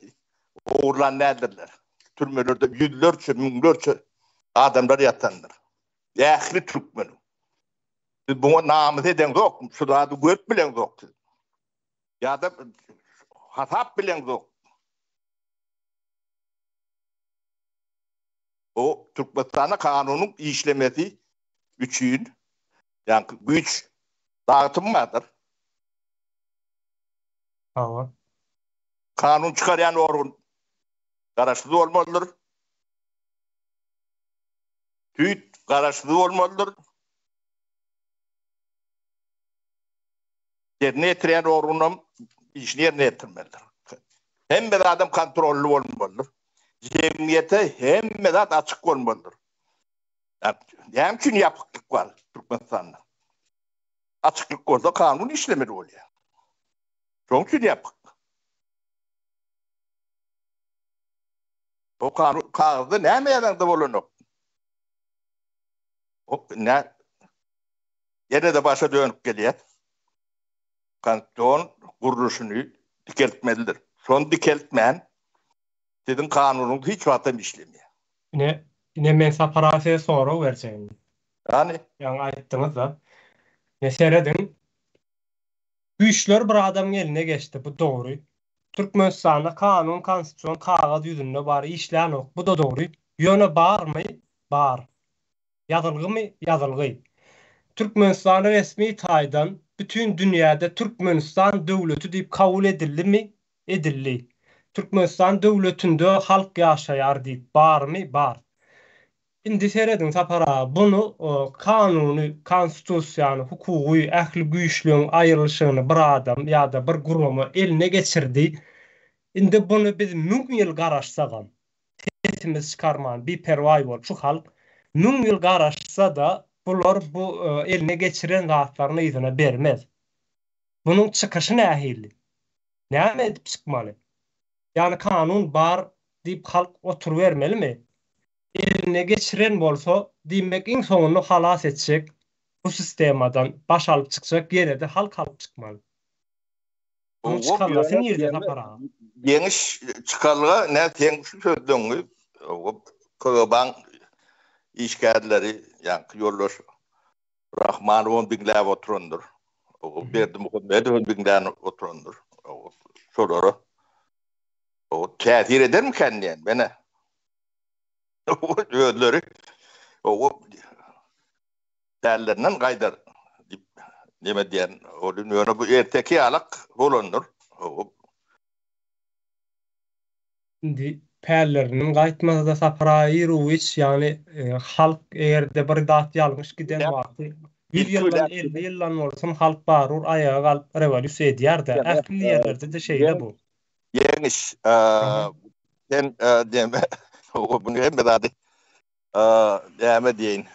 oğurlan nedirler? Türmelerde yüzlerce, milyonlarca adamlar yatanlar. Ähli Türkmen. Siz buna namaz eden yok. Şurada görüp bilen yok. Ya da hasap bilen yok. O Türkmenistan'a kanunun işlemesi üçün yani güç dağıtım vardır. Tamam. Kanun çıkarayan orgun garaşlı olmalıdır. Tüyt garaşlı olmalıdır. Yerine getiren orgunun işini yerine getirmelidir. Hem de adam kontrollü olmalıdır. Cemiyete hem de açık olmalıdır. Yani çünkü yapıklık var Türkmenistan'da. Açıklık olsa kanun işlemeli oluyor. Çünkü yapık. O kanun kağıdı ne meydanda bulunur? O ne? Yine de başa dönüp geliyor. Kanton kuruluşunu dikeltmelidir. Son dikeltmeyen sizin kanunun hiç vatam işlemiyor. Yine men separasiye sonra vereceğim. Yani ayttınız da. Ne seyredin? Güçler bir adamın eline geçti. Bu doğru. Türkmenistan'da kanun, konstitusyon, kağıt yüzünde bari işleyen yok. Bu da doğru. Yöne bağır mı? Bağır. Yazılgı mı? Yazılgı. Türkmenistan'da resmi taydan bütün dünyada Türkmenistan devleti deyip kabul edildi mi? Edildi. Türkmenistan devletinde halk yaşayar deyip bağır mı? Bağır. Indi seyredin sapara bunu kanunu, konstitusyon, hukuku, ähli güýçlüğün aýrylşygyny bir adam ya da bir gurumy eline geçirdi. Indi bunu biz 1000 ýyl garaşsagam, sesimiz çıkarman, bir perway bol, şu halk 1000 ýyl garaşsa da bular bu eline geçiren zatlaryny ýüzüne bermez. Bunun çıkışı nähili? Näme edip çykmaly? Yani kanun bar diýip halk oturup bermelimi? Eline geçiren bolsa diýmek iň soňunda halas etjek, bu sistemadan baş alyp çykjak ýerde halk alyp çykmaly. O çıkarlasyn ýerde tapara. Geniş çıkarlığa ne teňş sözдөňü o Köban işgärleri yani yollar Rahmanov'un bilgiler oturundur. O berdi Muhammed Hönbingden oturandır. O soruları. O tesir eder mi kendine? Bana. O ödleri. O derlerinden gaydar. Neme diyen. O dünyanı bu erteki alak olandır. O Indi pärlerinin gaýtmasa da Saparairoviç yani halk egerde bir dat ýalňyş giden wagty bir ýyldan 50 ýyldan bolsun halk barur ayağa galyp rewolýusiýa edýär-de. Ähli ýerlerde de şeýle bu. Yeğeniş. Sen deme. O bunu hem de deme diýin.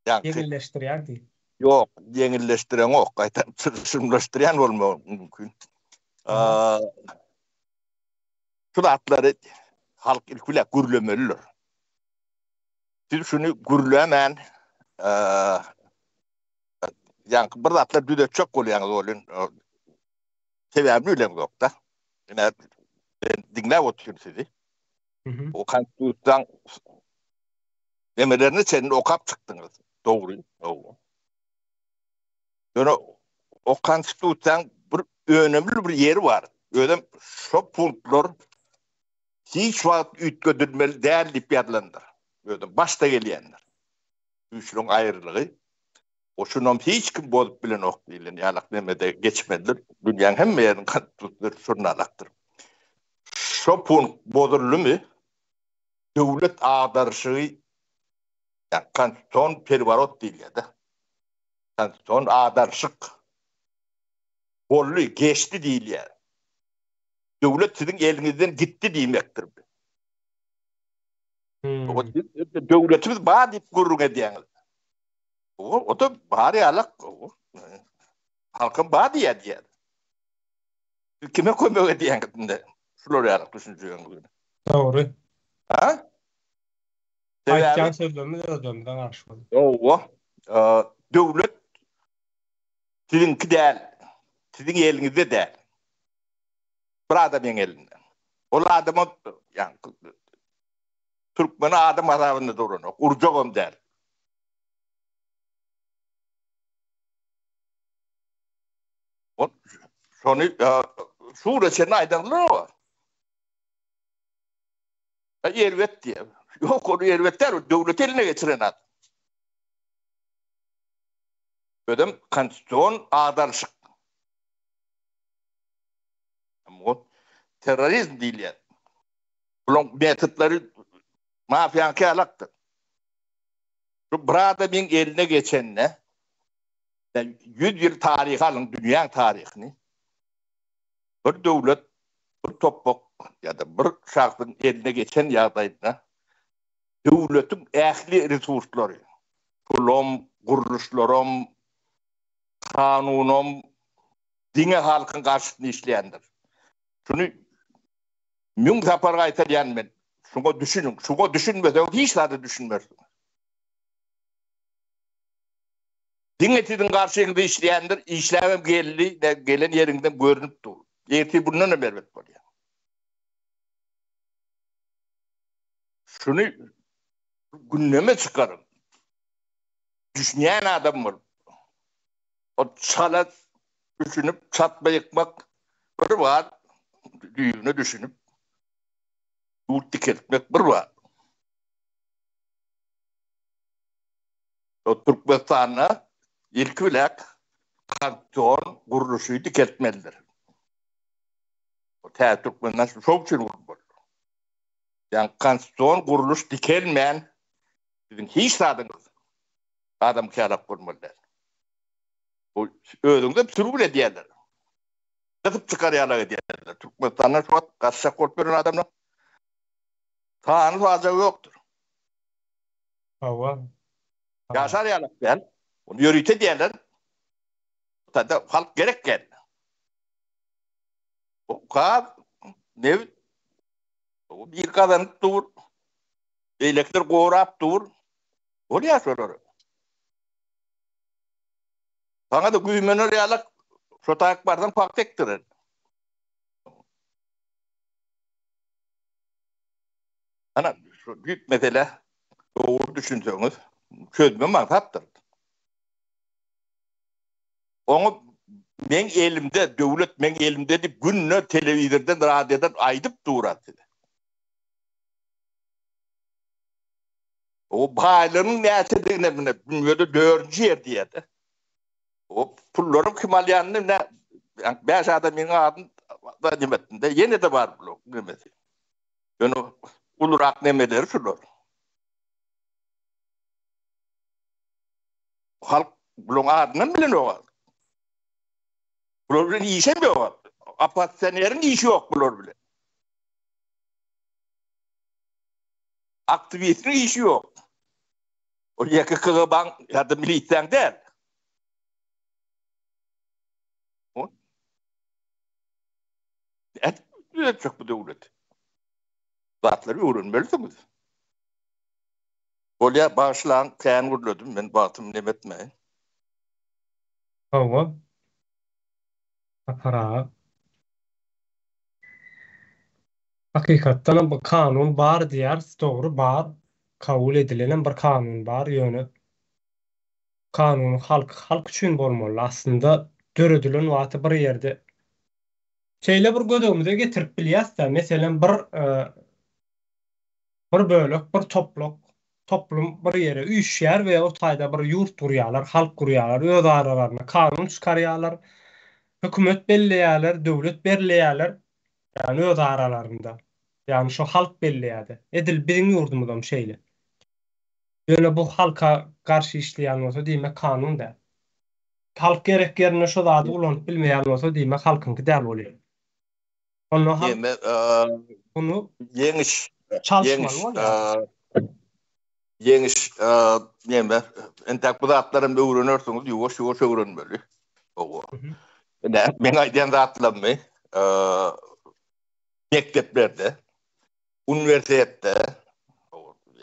Ýeňilleşdirýär diýip. Yok, ýeňilleşdiren ok, gaýta çyrşymlaşdyrýan bolmagy mümkin. Şu atlary halk ilkile gürlemeliler. Siz şunu gürlemen yani bir atlar düde çok bolýan bolyn. Sebäbi ölen yok da. Ine dinläp oturup sizi. O konstitusiýaň emelerini senin okap çıktınız. Doğru. Yani o konstitusiýaň bir önemli bir yeri var. Ödem şu punktlar hiç wagt ütgödülmeli däl diýip ýadlandyr. Ödem başta gelýänler. Üçlüň aýrylygy. O şunam hiç kim bolup bilen ok diýilen ýalak nemede geçmediler. Dünýäň hemme ýeriniň konstitusiýasy şurnalakdyr. Şu punkt bodurlumy döwlet adarşygy yani kanton perwarot diýilýär. Kanton adarşyk bolly geçdi diýilýär. Döwlet siziň eliňizden gitdi diýmekdir. O döwletimiz bar diýip gurrun edýäňiz. O da bari alak. Halkın bar diýär. Kime kömek edýäňizde? Şular ýalak düşünýän. Doğru. Ha? Aýtýan sözlerimiz ödümden garşylady. Döwlet siziňki däl, siziň eliňizde däl. Bir adamyň elinde. Ol adamy ýani Türkmen adam arabynda duran, urjagam däl. O şonu şura sen aýdanlar. Yerwet diýär. Yok onu yerwetler döwlet eline geçiren adam. Ödem konstitusiýon adarşyk. O terörizm diýilýär. Bulan metodlary mafiýanky alakdyr. Şu bir adamyň eline geçenne 100 ýyl taryhy alyň, dünýä taryhyny. Bir döwlet, bir toprak ýa-da bir şahsyň eline geçen ýagdaýda döwletiň ähli resurslary, pulum, guruluşlarym, kanunum, diňe halkyň garşysyna işleýändir. Şunu müň sapar gaýtarýan men. Şuňa düşünün. Şuňa düşünmeseň hiç zady düşünmersiň. Diňe siziň garşyňyzda işleýändir, işlämem geldi, gelen ýeriňden görünüp dur. Erti bundan da berbat bolýar. Şunu gündeme çıkarın. Düşünýän adam var. O çalat düşünüp çatma yıkmak bir var. Düğüne düşünüp yurt dikeltmek bir var. O Türkmenistan'a ilk bilek kanton kuruluşu dikeltmelidir. O Türkmenistan çok için vurur. Yani kanton kuruluş dikelmeyen bizim hiç adınız adam kâlap kurmalılar. O ödünde bir sürü bile diyorlar. Yatıp çıkarıyorlar diyorlar. Türkmenistan'a şu an karşı korkmuyor adamlar. Tanrı fazla yoktur. Hava. Yaşar yalıp gel. Onu yürüte diyorlar. Tadı halk gerek gel. O kadar ne? O bir kadın dur. Elektrik koğrap dur. Oluyor soruları. Bana da güymenör yalık şu takbardan fark tektirir. Ana şu büyük mesele doğru düşünseniz çözme mantıktır. Onu men elimde, devlet men elimde deyip günne televizordan, radyodan aydıp durat. O baylarının näçediğine bile dünyada 4. yer diyedi. O pullarım Himalyan'ın ne 5 adamın adın da nimetinde yine de var bu nimeti. Yani ulurak nemeleri şular. Halk bunun adını bilen o. Bunun işe mi o? Apatsiyonların işi yok bunlar bile. Aktivistin işi yok. O YKK'ya ban ya da militen değil. Evet, çok bu devlet. Batları öğrenmelisiniz. Olya başlan kayan vurladım ben batım nemetmeyin. Hava. Para. Hakikatdan bu kanun bar diyar, doğru bar. Kabul edilen bir kanun bar yönü. Kanun halk üçün bolmaly. Aslında döredilen wagty bir ýerde şeýle bir gödömüze getirip bilýäs-de, meselen bir bölük, bir toplum bir ýere üýşýär we o taýda bir ýurt gurýarlar, halk gurýarlar, öz aralaryna kanun çykarýarlar, hökümet belleýärler, döwlet berleýärler, ýani öz aralarynda. Ýani şu halk belleýärdi. Edil biziň ýurdumyzam şeýle. Ýöne bu halka garşy işleýän bolsa diýmek kanun da. Halk gerek yerine şu zady ulanyp bilmeýän bolsa diýmek halkynky däl bolýar. Onu halk Yeme bunu yeňiş çalışmaly bolýar. Yeňiş neme entek bu zatlarym öwrenirsiňiz, ýuwaş öwrenmeli. O. Men aýdýan zatlarmy mekteplerde, üniversitede,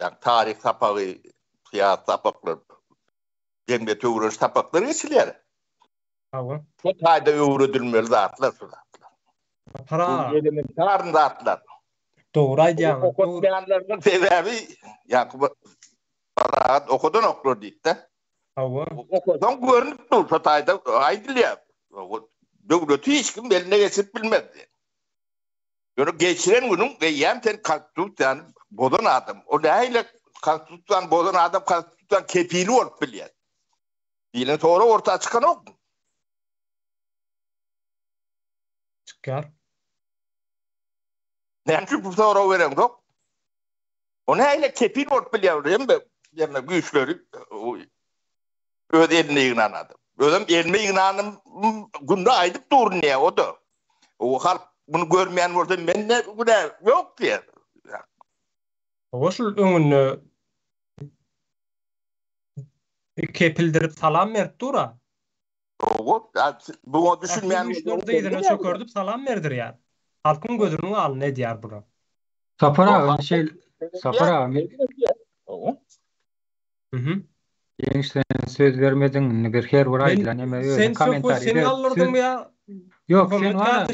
yani tarih sapagy, siyasat sapakları, cemiyet öwreniş sapaklary geçilýär. Hawa. Bu taýda öwredilmeli zatlar şu zatlar. Para. Bu elementar zatlar. Doğru aýdýan. Okuyanlarning sebebi ýa-ni paraat okudan oklar diýdi. Hawa. Okudan görünip dur, şu taýda aýdylýar. Döwleti hiç kim eline geçip bilmedi. Yani geçiren günün ve yemten konstitüsyon bozan adam. O neyle konstitüsyon bozan adam konstitüsyon kepili olup bilýär. Diýilen sonra orta çıkan ok. Çıkar. Näçe bu sonra veren dok? O neyle kepili olup bilýär hem ýa-ni güýçleri öz eline ýygnanan. Özüm elime ýygnanym günde aýdyp durýar o da. O halk bunu görmeýän bolsa men ne güne ýok diýer. Hawa şu öňünde kepildirip salam berip dura. O bu düşünmeýän Güýçlerde ýerine çökerdip salam berdirýär. Halkyň gözüniň alyny edýär bura. Sapara Gençler söz vermedin bir her bir aydan hemen öyle komentar Sen alırdın ya. Yok sen var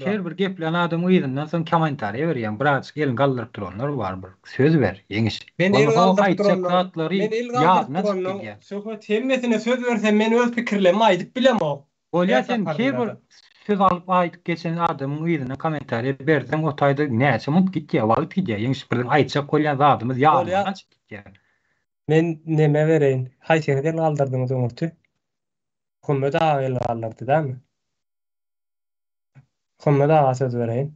her bir geplen adam uyydundan son komentar berýän biraz gelin galdyryp duranlar var bir söz ver yeňiş. Men el galdyryp duranlar söhbet hemmesine söz versem men öz pikirlerimi aýdyp bilem o. Bolýar sen her bir söz alyp aýdyp geçen adamyň uydyna komentar bersen o taýda näçe mut gitýär wagt gitýär yeňiş bir aýtjak bolýan zadymyz ýa gitýär. Men neme bereýin? Haýsy galdyrdyňyz öňürtü? Hökümet el galdyrdy dämi? Hökümet söz bereýin.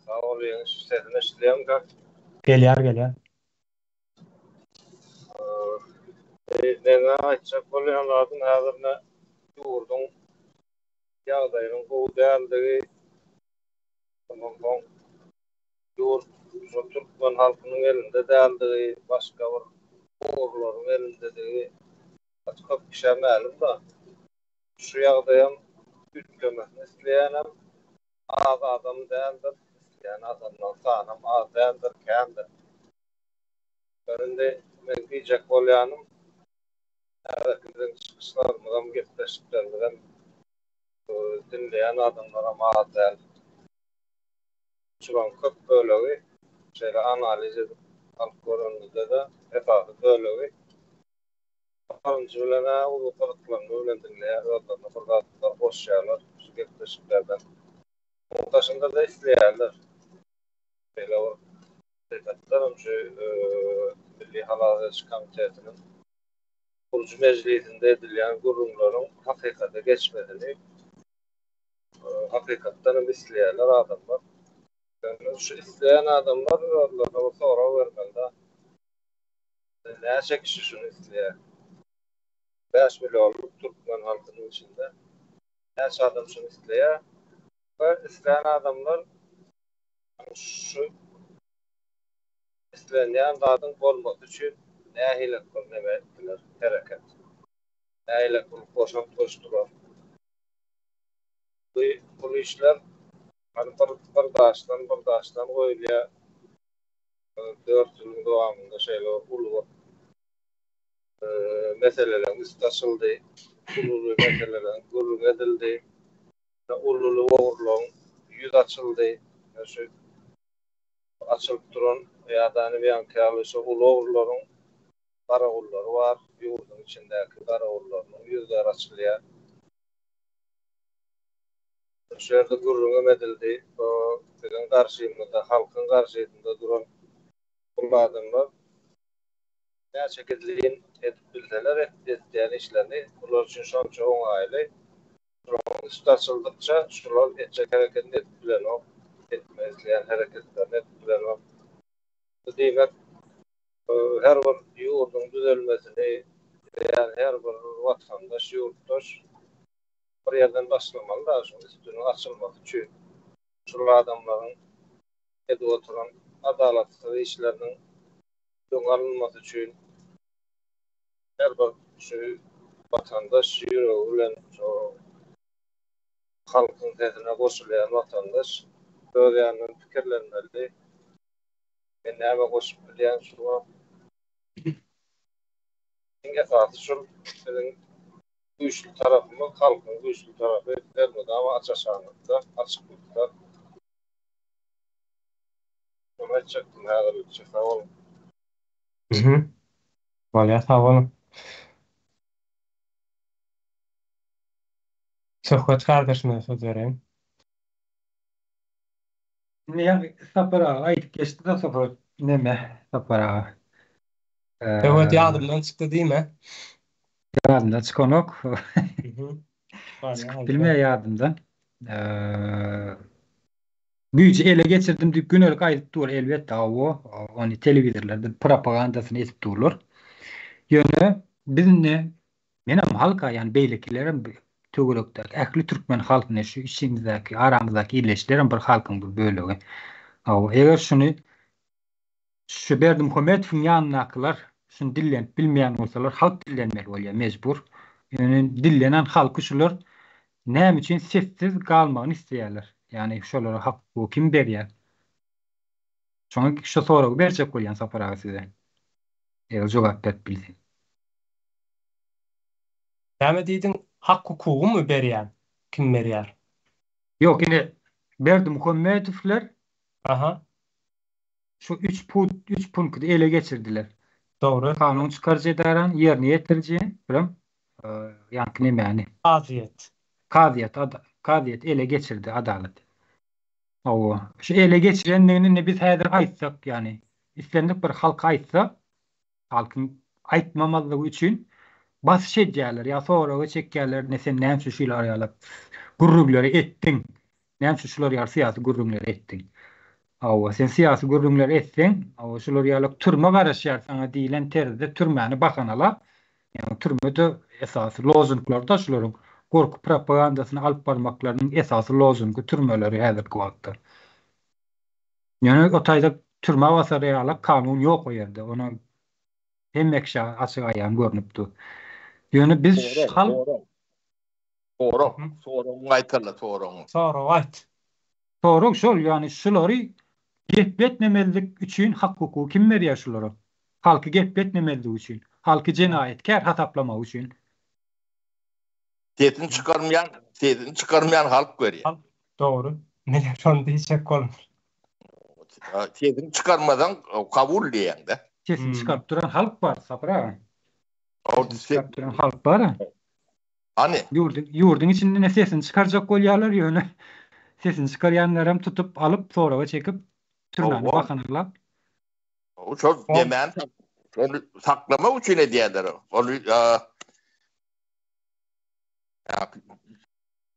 Sağ ol, sesini eşitleýän da. Gelýär. Nene aýtjak bolýanlardyň häzirne ýurdun ýagdaýynyň gowy däldigi, ondan ýurt Türkmen halkynyň elinde däldigi, başga bir ogurlaryň elindegi açyk kişämälim da. Şu ýagdaýam ütlemesini isleýänem az adam däldir, ýani adamlar sanam az däldir, kändir. Önde men diýjek bolýanym, bizden çıkışlarymyzam gepleşiklerimizam dinleýän adamlara az däl. Şulan 40 bölegi şeýle analiz edip alyp görende de esasy bölegi Alınçı bilen ulu kırıklarını öğrendiler, yollarına fırlattılar, boşyalar, şu getleşiklerden. Ortaşında da isteyenler. Böyle o tekatlarım şu Milli Halal Edici Komitetinin kurucu meclisinde edilen kurumların hakikate geçmediğini, hakikatlerini isteyenler adamlar. Yani şu isteyen adamlar yollarına sonra vermeli. Ne çekişi şunu isteyen? 5 milyonluk Türkmen halkının içinde her adam şunu isteyen ve isteyen adamlar şu isteyen dadın olmak için ne hile ettiler hareket. Ne hile koşan koştular. Bu işler hani bir daştan koyuluya 4 yılın devamında şeyle ulu meselelerin üst açıldı. Ululu meselelerin gurur edildi. Ululu oğurluğun yüz açıldı. Şu açılıp duran ya da hani bir ankaralıysa ulu oğurluğun kara oğulları var. Yurdun içindeki kara oğullarının yüzler açılıyor. Şu yerde gurur edildi. O bizim karşıyımda, halkın karşıyında duran bu adamlar gerçekliğin edip bilseler ettiğin işlerini bunlar için şu an çoğun aile üst açıldıkça şular edecek hareketini edip bilen o etmezleyen hareketlerini edip bilen o demek her bir yurdun düzelmesini yani her bir vatandaş yurttaş bir yerden başlamalı da şu üstünün açılmak için şu adamların edip oturan adaletli işlerinin alınması için her bir şu vatandaş yürüyen o halkın sesine koşulayan vatandaş böyleyanın fikirlenmeli. Ben neyme koşup bilen şu an esası şu senin güçlü tarafımı, halkın güçlü tarafı vermedi ama açıkçılıkta, açıklıkta ona çıktım her bir şey sağ olun. Vallahi sağ olun. Söhbət kardeşime söz vereyim. Yani sapara ayıp geçti de sapara neme sapara Evet yadımdan çıktı değil mi? yardımda çıkonok Vallahi bilmeye yardımdan büyüce ele geçirdim deyip günlük ayıp dur elbette o onu televizörlerde propagandasını etip durulur. Yönü bizimle benim halka yani beyliklerim Tuguluk'taki ehli Türkmen halkına şu içimizdeki aramızdaki ilişkilerin bir halkın bir bölüğü. Eğer şunu şu berdim Hömetov'un yanına akılar şunu dillen bilmeyen olsalar halk dillenmeli oluyor mecbur. Yani dillenen halkı şular ne için sessiz kalmağını isteyenler. Yani şolara hakkı kim beriyor? Sonra şu soru verecek oluyor sapara size. Eğer cevap ver bilsin. Näme diýdiň hak hukugy mu berýär? Kim berýär? Yok yine berdim Hömetov'ler Aha, şu 3 punktu ele geçirdiler. doğru. Kanun çıkarıcı idaran yerine yetirici yani ne yani Aziyet. kadiyet ele geçirdi adalet. Şu ele geçirenlerini biz her aytsak yani istendik bir halka aytsa halkın aytmamalığı için bas edecekler ya sonra çekkerler ne sen ne şuşuyla arayalar gurrugları ettin ne şuşular yar siyasi gurrugları ettin. Sen siyasi gurrugları etsen şular yarlık turma karışar sana diyilen teride turmanı bakanala yani turmada esası lozunglar da şuların korku propagandasını alıp parmaklarının esası lozungu turmaları hazır kıvaktı. Yani o tayda turma vasarıyalık kanun yok o yerde. Ona hemmekşa açık ayağın görünüptü. Yani biz halk Sorun aytarlar sorun. Sonra ayt. sorun şol yani şuları getmetmemelik için hak hukuku kim veriyor şuları? Halkı getmetmemelik için. Halkı cinayetkar hataplama için. Tedini çıkarmayan halk görüyor. Doğru. Neler onu diyecek olmuş. Sesini çıkarmadan kabul diyen de. Sesini çıkarıp duran halk var sapra. O Sesini çıkarıp duran halk var. Ha. hani Yurdun içinde ne sesini çıkaracak kolyalar yönü. Sesini çıkarayanlar hem tutup alıp sonra çekip tırnağını O- bakanırlar. o çok demen onu saklamak için ne diyorlar. Onu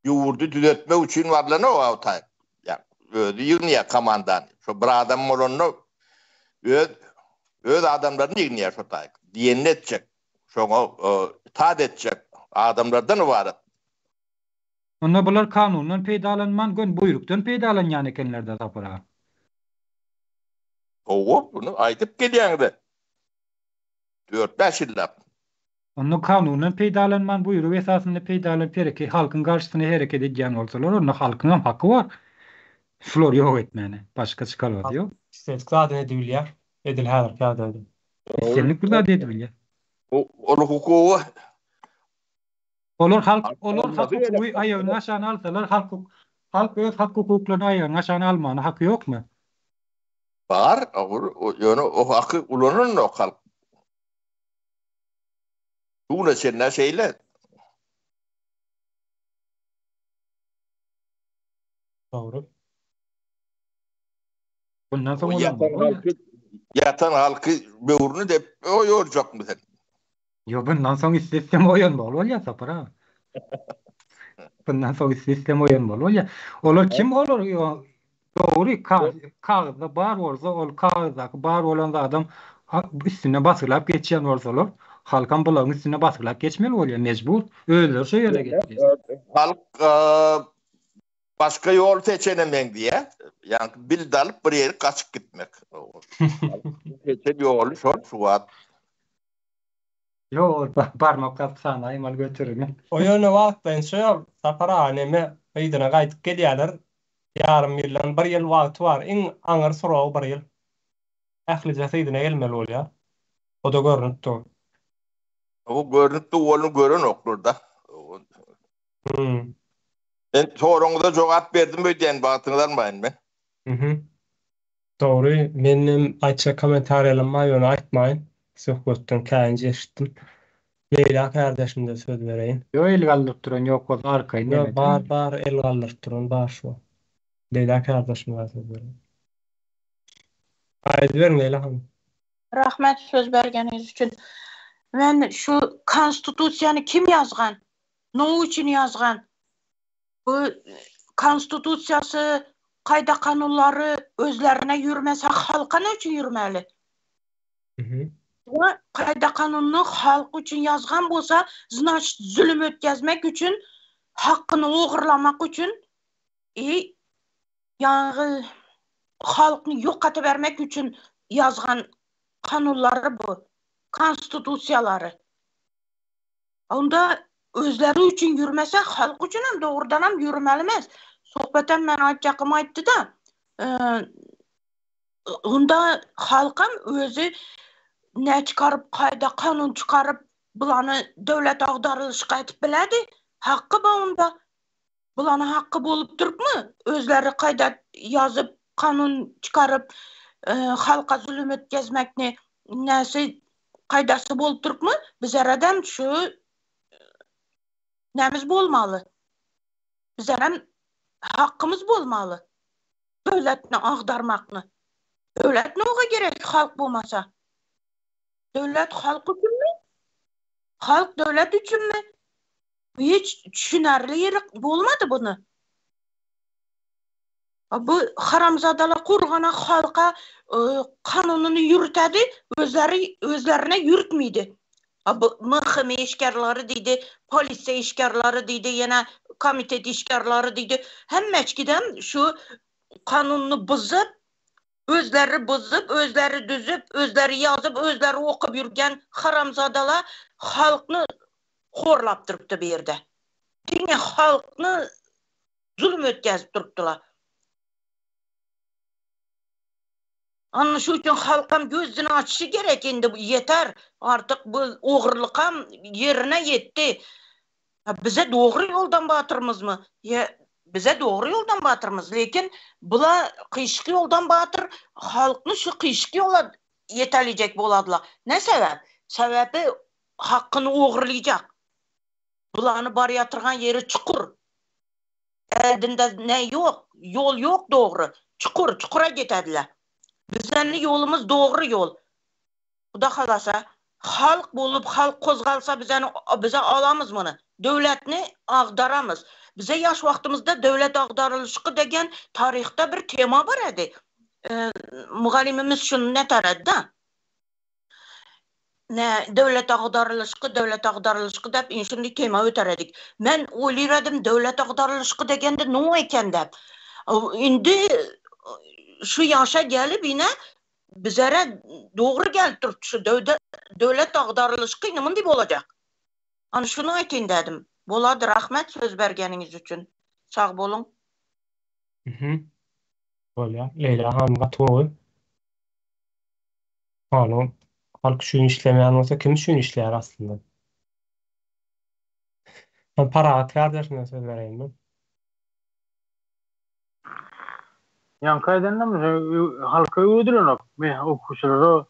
yurdu düzeltmek için varlığını o avtay. Yani öyle yığınıya kamandan. Şu bir adam olunu öz adamlarını yığınıya şu tay. Diyenini edecek. Şuna taat edecek adamlardan var. Onda bular kanundan peydalanman gün buyruktan peydalanyan ekenlerde sapra. O bunu aytıp geliyordu. 4-5 yıllar. Onun kanundan peydalanman buyruğu esasında peydalanıp halkın karşısına hareket edeceğin olsalar onun halkın hem hakkı var. Şular yok etmeni. Başka çıkarıyor diyor. İstedik zaten ediliyor. Edilher kağıda edil. Esenlik burada dediler. Onun hukuku Olur halk Olmadı öyle. hukuku ayağını aşağına alsalar halk öz hak hukuklarını ayağını aşağına almanı hakkı yok mu? var. O hakkı ulanın o halk. Bu ne şeyler. Doğru. Bundan sonra O olan yatan halkı böğrünü de o yoracak mı sen? Yo bundan sonra sistem oyun bol ya sapara. Bundan sonra sistem oyun bol ya. Olur kim olur yo? Doğru kağıda bar olsa ol kağıda bar olan da adam üstüne basılap geçen olsalar halkan bulanın üstüne basılap geçmeli oluyor mecbur. Öyle şey öyle getiriyor. Halk başka yol seçenemen diye. Yani bir dalıp bir yere kaçıp gitmek. Seçen yolu şu var. Yo parmak kapsana aymal götürün. O yönü vaktin şöyle sapara aneme meydana kaytıp geliyorlar. Yarım yıldan bir yıl vakti var. En ağır soru bir yıl. Ahlice seydine gelmeli oluyor. O da görünüp dur. O görüntü onu görün okulda. Hmm. Ben sorunuzda cevap verdim ödeyen batınızdan bayın ben. Doğru. Benim açık komentarlarıma yönü açmayın. Söhbetten kayınca eşittim. Leyla kardeşim de söz vereyim. Yo el kaldırıp duran yok olsa arkayı Yo, demedi. bar el kaldırıp durun bar şu. Leyla kardeşim de söz vereyim. Haydi verin Leyla hanım. Rahmet söz bergeniz üçün. Ben şu konstitusiyanı kim yazgan? Ne için yazgan? Bu konstitusiyası, kayda kanunları özlerine yürümese halka ne için yürümeli? Kayda kanununu halk için yazgan bolsa, znaç zulüm ötkazmak için, hakkını oğurlamak için, yani halkını yok katı vermek için yazgan kanunları bu. Konstitusiyaları. Onda özleri için yürümese halk için hem doğrudan hem yürümelimez. Sohbeten ben aytacakım aytdı da onda halkam özü ne çıkarıp kayda kanun çıkarıp bulanı devlet ağdarılışqa etip biledi. Hakkı ba onda. Bulanı hakkı bolup durup mu? Özleri kayda yazıp kanun çıkarıp halka zulüm etkazmakni nesi kaydası bolup durup mu? Biz adam şu nemiz bolmalı. Biz hem hakkımız bolmalı. Devletni ağdarmakni. Devletni oğa gerek halk bolmasa. Devlet halk üçün mü? Halk devlet üçün mü? Hiç düşünerli yeri bolmadı bunu. Bu haramzadalar kurgana halka kanununu yürütedi, özlerine yürütmeydi. Bu mıhkeme işgarları deydi, polise işgarları deydi, yine komitede işgarları deydi. Hem meçkiden şu kanununu bozup, özleri düzüp, özleri yazıp, özleri okup yürüyen haramzadalar halkını horlap duruptu bir yerde. Dine halkını zulüm ötkazıp duruptular. Anı şu için halkam gözünü açışı gerek indi, yeter. Artık bu oğurlukam yerine yetti. Bize doğru yoldan batırmız mı? bize doğru yoldan batırmız. Lekin bula kıyışık yoldan batır, halkını şu kıyışık yola yeteleyecek boladılar. Ne sebep? Sebebi hakkını uğurlayacak. Bulanı bar yatırgan yeri çukur. Eldinde ne yok? Yol yok doğru. Çukur, çukura gitediler. Bizden yolumuz doğru yol. Bu da kalasa halk bulup halk kozgalsa bize alamız bunu. Devletini ağdaramız. Bize yaş vaktimizde devlet ağdarılışkı degen tarihte bir tema var idi. Mugallimimiz şunu ne taradı da? Ne devlet ağdarılışkı dep inşindi tema öteredik. Men oyliradım devlet ağdarılışkı degende ne eken dep. Indi şu yaşa gelip yine bizlere doğru geldi şu devlet ağdarılışkı nımın dip olacak. Hani şunu aytayım dedim. Boladı rahmet söz bergeniniz için. Sağ bolun. Bolýar. Leyla hanymga togy. Kanun halk üçin işlemeýän bolsa kim üçin işleýär aslında? Ben para kardeşine söz vereyim mi? Yankaydan halka öldürenok. Okuşları,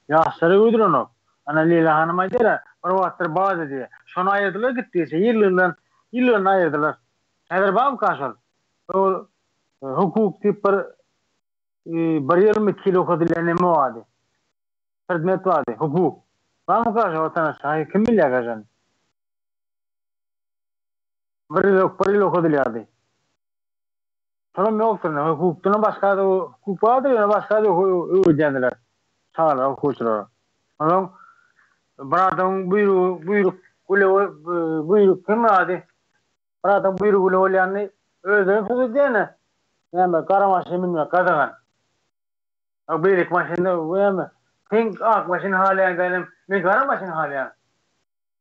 yaşları öldürenok. Ana Leyla Hanım aydıra, bir vaktır bazı diye. Şunu ayırdılar gittiyse, yıllarını ayırdılar. Nedir bağım kaşal? O hukuk tip bir yıl mı kilo kadilene mi vardı? Hizmet vardı, hukuk. Bağım kaşal vatandaş, kim bilir kaşal? Bir yıl kadilene. Sonra yoktur ne? Hukuktan başka da hukuk vardır ya başka da öğrendiler. Sağlar hukukçular. Onun bırakın buyruk kim vardı? Bırakın buyruk ule olayanı öldürüp tutacağını. Yani karamaşını bilmiyor kadın. O birlik maşını uyamı. Pink ak maşını halayan gelin. Bir karamaşını halayan.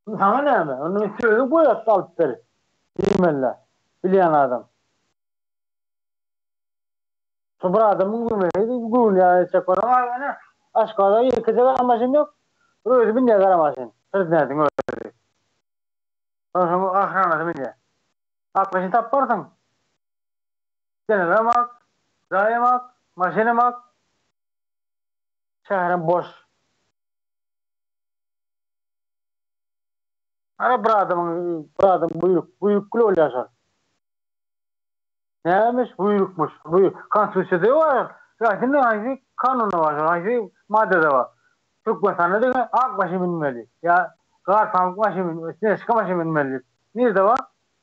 Sana ne mi? Onun sözü bu yaptı altları. Bilmeliler. Bilen adam. Sonra adamın gülmeydi, ya çakmadan var ya, aşkada yıkıcı amaçın yok, öyle bir ne karamaşın, sırf neredin öyle. Sonra ahranası bir ne, aklaşın taparsın, denemek, zayemek, maşinemek, şehrin boş. Ara bir adam buyruk kulu oluyorsa. Neymiş? Buyrukmuş. Konstitusiyada var. Ya şimdi hangi kanunu var? Hangi maddede var? Türk vatanı da akbaşı binmeli. Ya garsanlık başı binmeli. Neşka başı binmeli. Nerede var?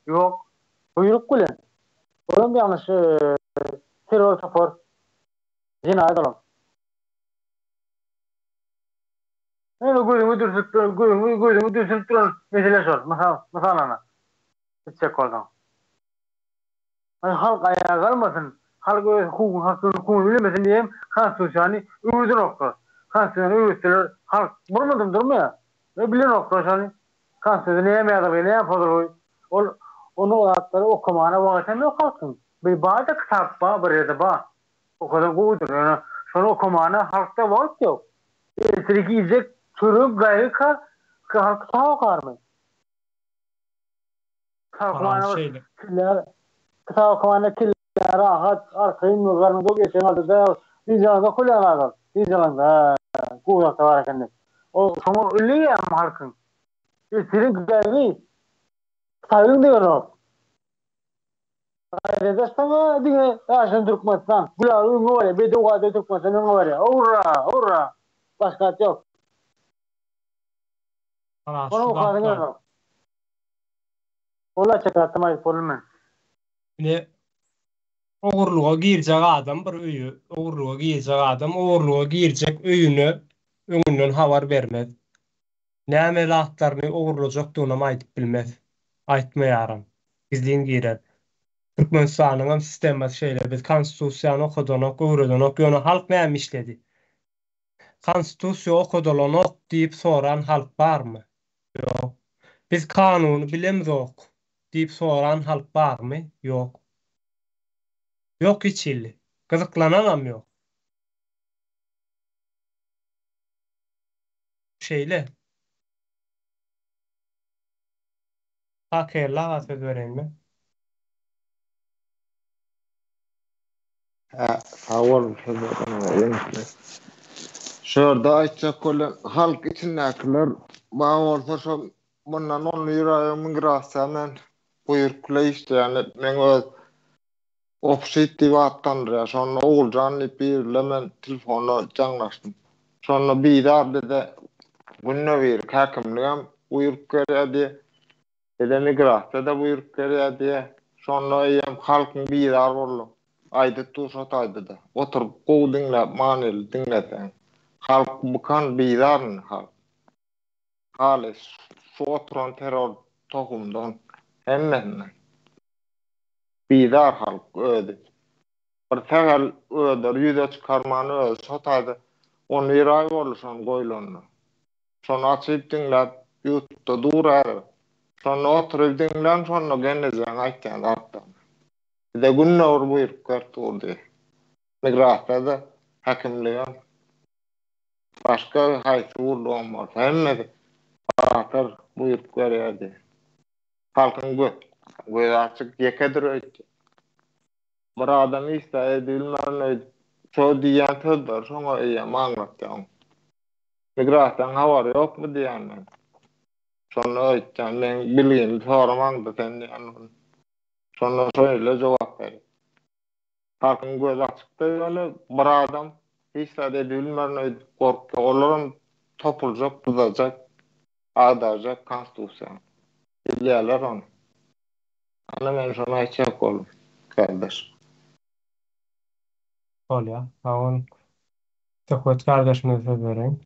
Yok. Buyruk kulen. Onun bir yanlış terör sapor. Cinayet olan. Yani gözümü dürsüp duran mesele sor. Mesela hiç çek olsan. Halk ayağa kalmasın. Halk hukukunu bilemesin diyeyim. Konstitusiyonu ürüdü nokta. Konstitusiyonu ürüttüler. Halk vurmadım durmuyor. Ve bilir nokta yani. Konstitusiyonu neye da böyle yapılır. Onu hakları okumana vaktim yok halkın. Bir bazı kitap var, bir yerde var. O kadar koydur. Yani şunu okumana halkta vakit yok. Esirki yiyecek çürük gayrı halk sağ okar mı? Kitap okumana killer rahat arkayın mızlarını da geçen aldı da diyeceğinde kullanarlar. Diyeceğinde kuvvetli var kendine. O sonra öyle ya halkın. Senin gayrı sayılın diyor o. Gayrı destan diye yaşın Türkmenistan. Güler ünlü var ya. Bir de o kadar Türkmenistan ünlü var ya. Hurra. Başka yok. Onu o kadar yok. Ola çıkartmayı problem. Ne oğurluğa girecek adam bir öýü, oğurluğa girecek adam oğurluğa girecek öýüne öňünden habar bermez. Näme lahtlaryny oğurlajak duňam aýdyp bilmez. Aýtmaýaram. Gizliň girer. Türkmenistanyň sistematy şeýle biz konstitusiýany okudanok, öwredenok, ýöne halk näme işledi? Konstitusiýa okudalanok diýip soran halk barmy? Ýok. Biz kanuny bilemzok diýip soran halk barmy? Ýok. Ýok hiç illi. Gyzyklananam ýok. Şeýle. Hakyrla söz bereyinmi? Sağ olun. Şurada aytjak bolan halk içindekiler bana olsa şu bundan 10 euro migrasiya men buyurkla işleyen men öz opsit diýip atdandyr. Şonu oğulcan birle men telefonu jaňlaşdym. Şonu biýdar de günne bir häkimligem buyurk berýärdi. Ede migrasiya da buyurk berýärdi. Şonu eýem halkyň biýdar boldy. Aýdyp durşat aýdyda. Oturup gowy diňläp manyly diňleten. Halk bukan biýdarny halk. Halis şu oturan terör tohumdan hemmenden. Biýdar halk ödi. Bir tägel öder ýüze çykarmany öz sotaýdy. Onu ýeraý bolşan goýlanyny. Şonu açyp diňläp ýurtda durar. Şonu oturup diňlän şonu gennejen aýtgan atdan. De günner buyurup gerturdy. Migrasiýada häkimligem başga haýsy urlugam bar. Hemme atar buyurup berýärdi. Halkyň göz açyk ýekedir öýtdi. Bir adam isläýär edilmän şo diýen tözdür, şoňa eýem aňlatýan. Migrasiýaň hawary ýokmy diýenler. Şonu öýtjän men bilgin soramam da sen diýen. Şonu şöyle jogap berdi. Halkyň göz açykda ýaly bir adam isläýär edilmän gorkdy. Olaryň topuljak, buzacak, agdarjak konstitusiýa. Bilýärler onu. Ana men şonu aýtjak bolum, kardeş. Olya. Sağol. Töhmet kardeşime söz bereyim.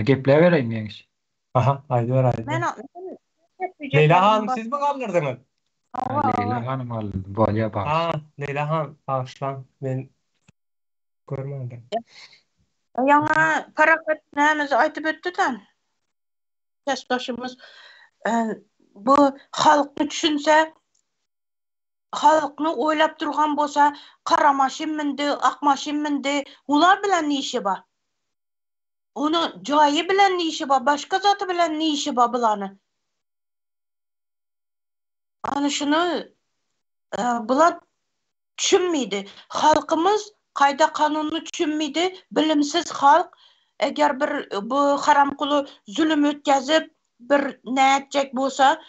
Geple vereyim ýeňiş. Aha, aýdy ber aýdy. Men Leyla hanım siz mi kaldırdınız? Leyla hanım aldı. Bolya bak. Ha, Leyla hanım bağışlan. Ben görmedim. Yaňa parakat nämiz aýtyp ötdüden. Kesdaşymız bu halkny düşünse, halkny oýlap durgan bolsa, kara maşin mindi, ak maşin mindi, ular bilen ne işi bar? Onu joýy bilen ne işi bar? Başga zaty bilen ne işi bar bulany? Ana şunu bular düşünmeydi. Halkımız kayda kanunu düşünmeydi. Bilimsiz halk eğer bir bu haramkulu zulüm ötkazip bir ne edecek bolsa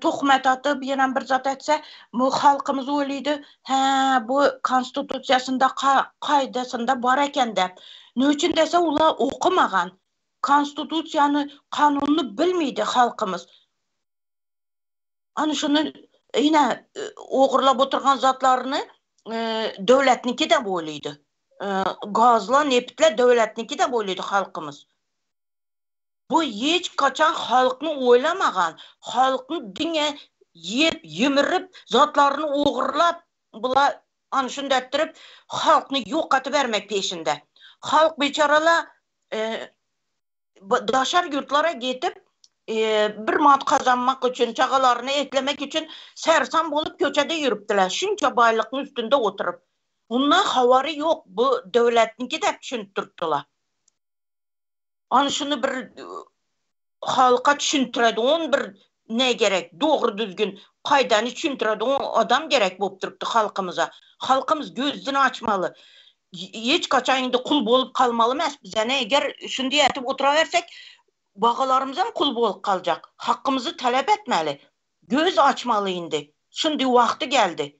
tohmet atıp yana bir zat etse bu halkımız oýlydy. Bu konstitusiýasynda kaydasında bar eken dep. Ne üçin dese ular okumagan. Konstitusiýany, kanununu bilmeydi halkımız. Ana şunu yine oğurlap oturgan zatlarını döwletniki de boýlydy. Gazla, neptle döwletniki de boýlydy halkymız. Bu hiç kaçan halkını oýlamagan, halkını diňe yep, ýemirip, zatlarını oğurlap, bular ana şunda ettirip halkını ýok atyp bermek peşinde. Halk beçarala daşar yurtlara getip bir mat kazanmak için, çağalarını eklemek için sersan bolup köçede yürüpdiler. Şunça baýlykyň üstünde oturup. Ondan hawary yok. Bu döwletniki de düşündirdiler. Ana şunu bir halka düşündiredi. On bir ne gerek? Doğru düzgün kaydany düşündiredi. O adam gerek bolup durupdy halkymyza. Halkymız gözüni açmalı. Hiç kaçan indi kul bolup kalmalı emas. Bize ne eger şunday etip oturaversek bagalarımızdan kul bolup kalacak. Hakkımızı talep etmeli. Göz açmalı indi. Şimdi vakti geldi.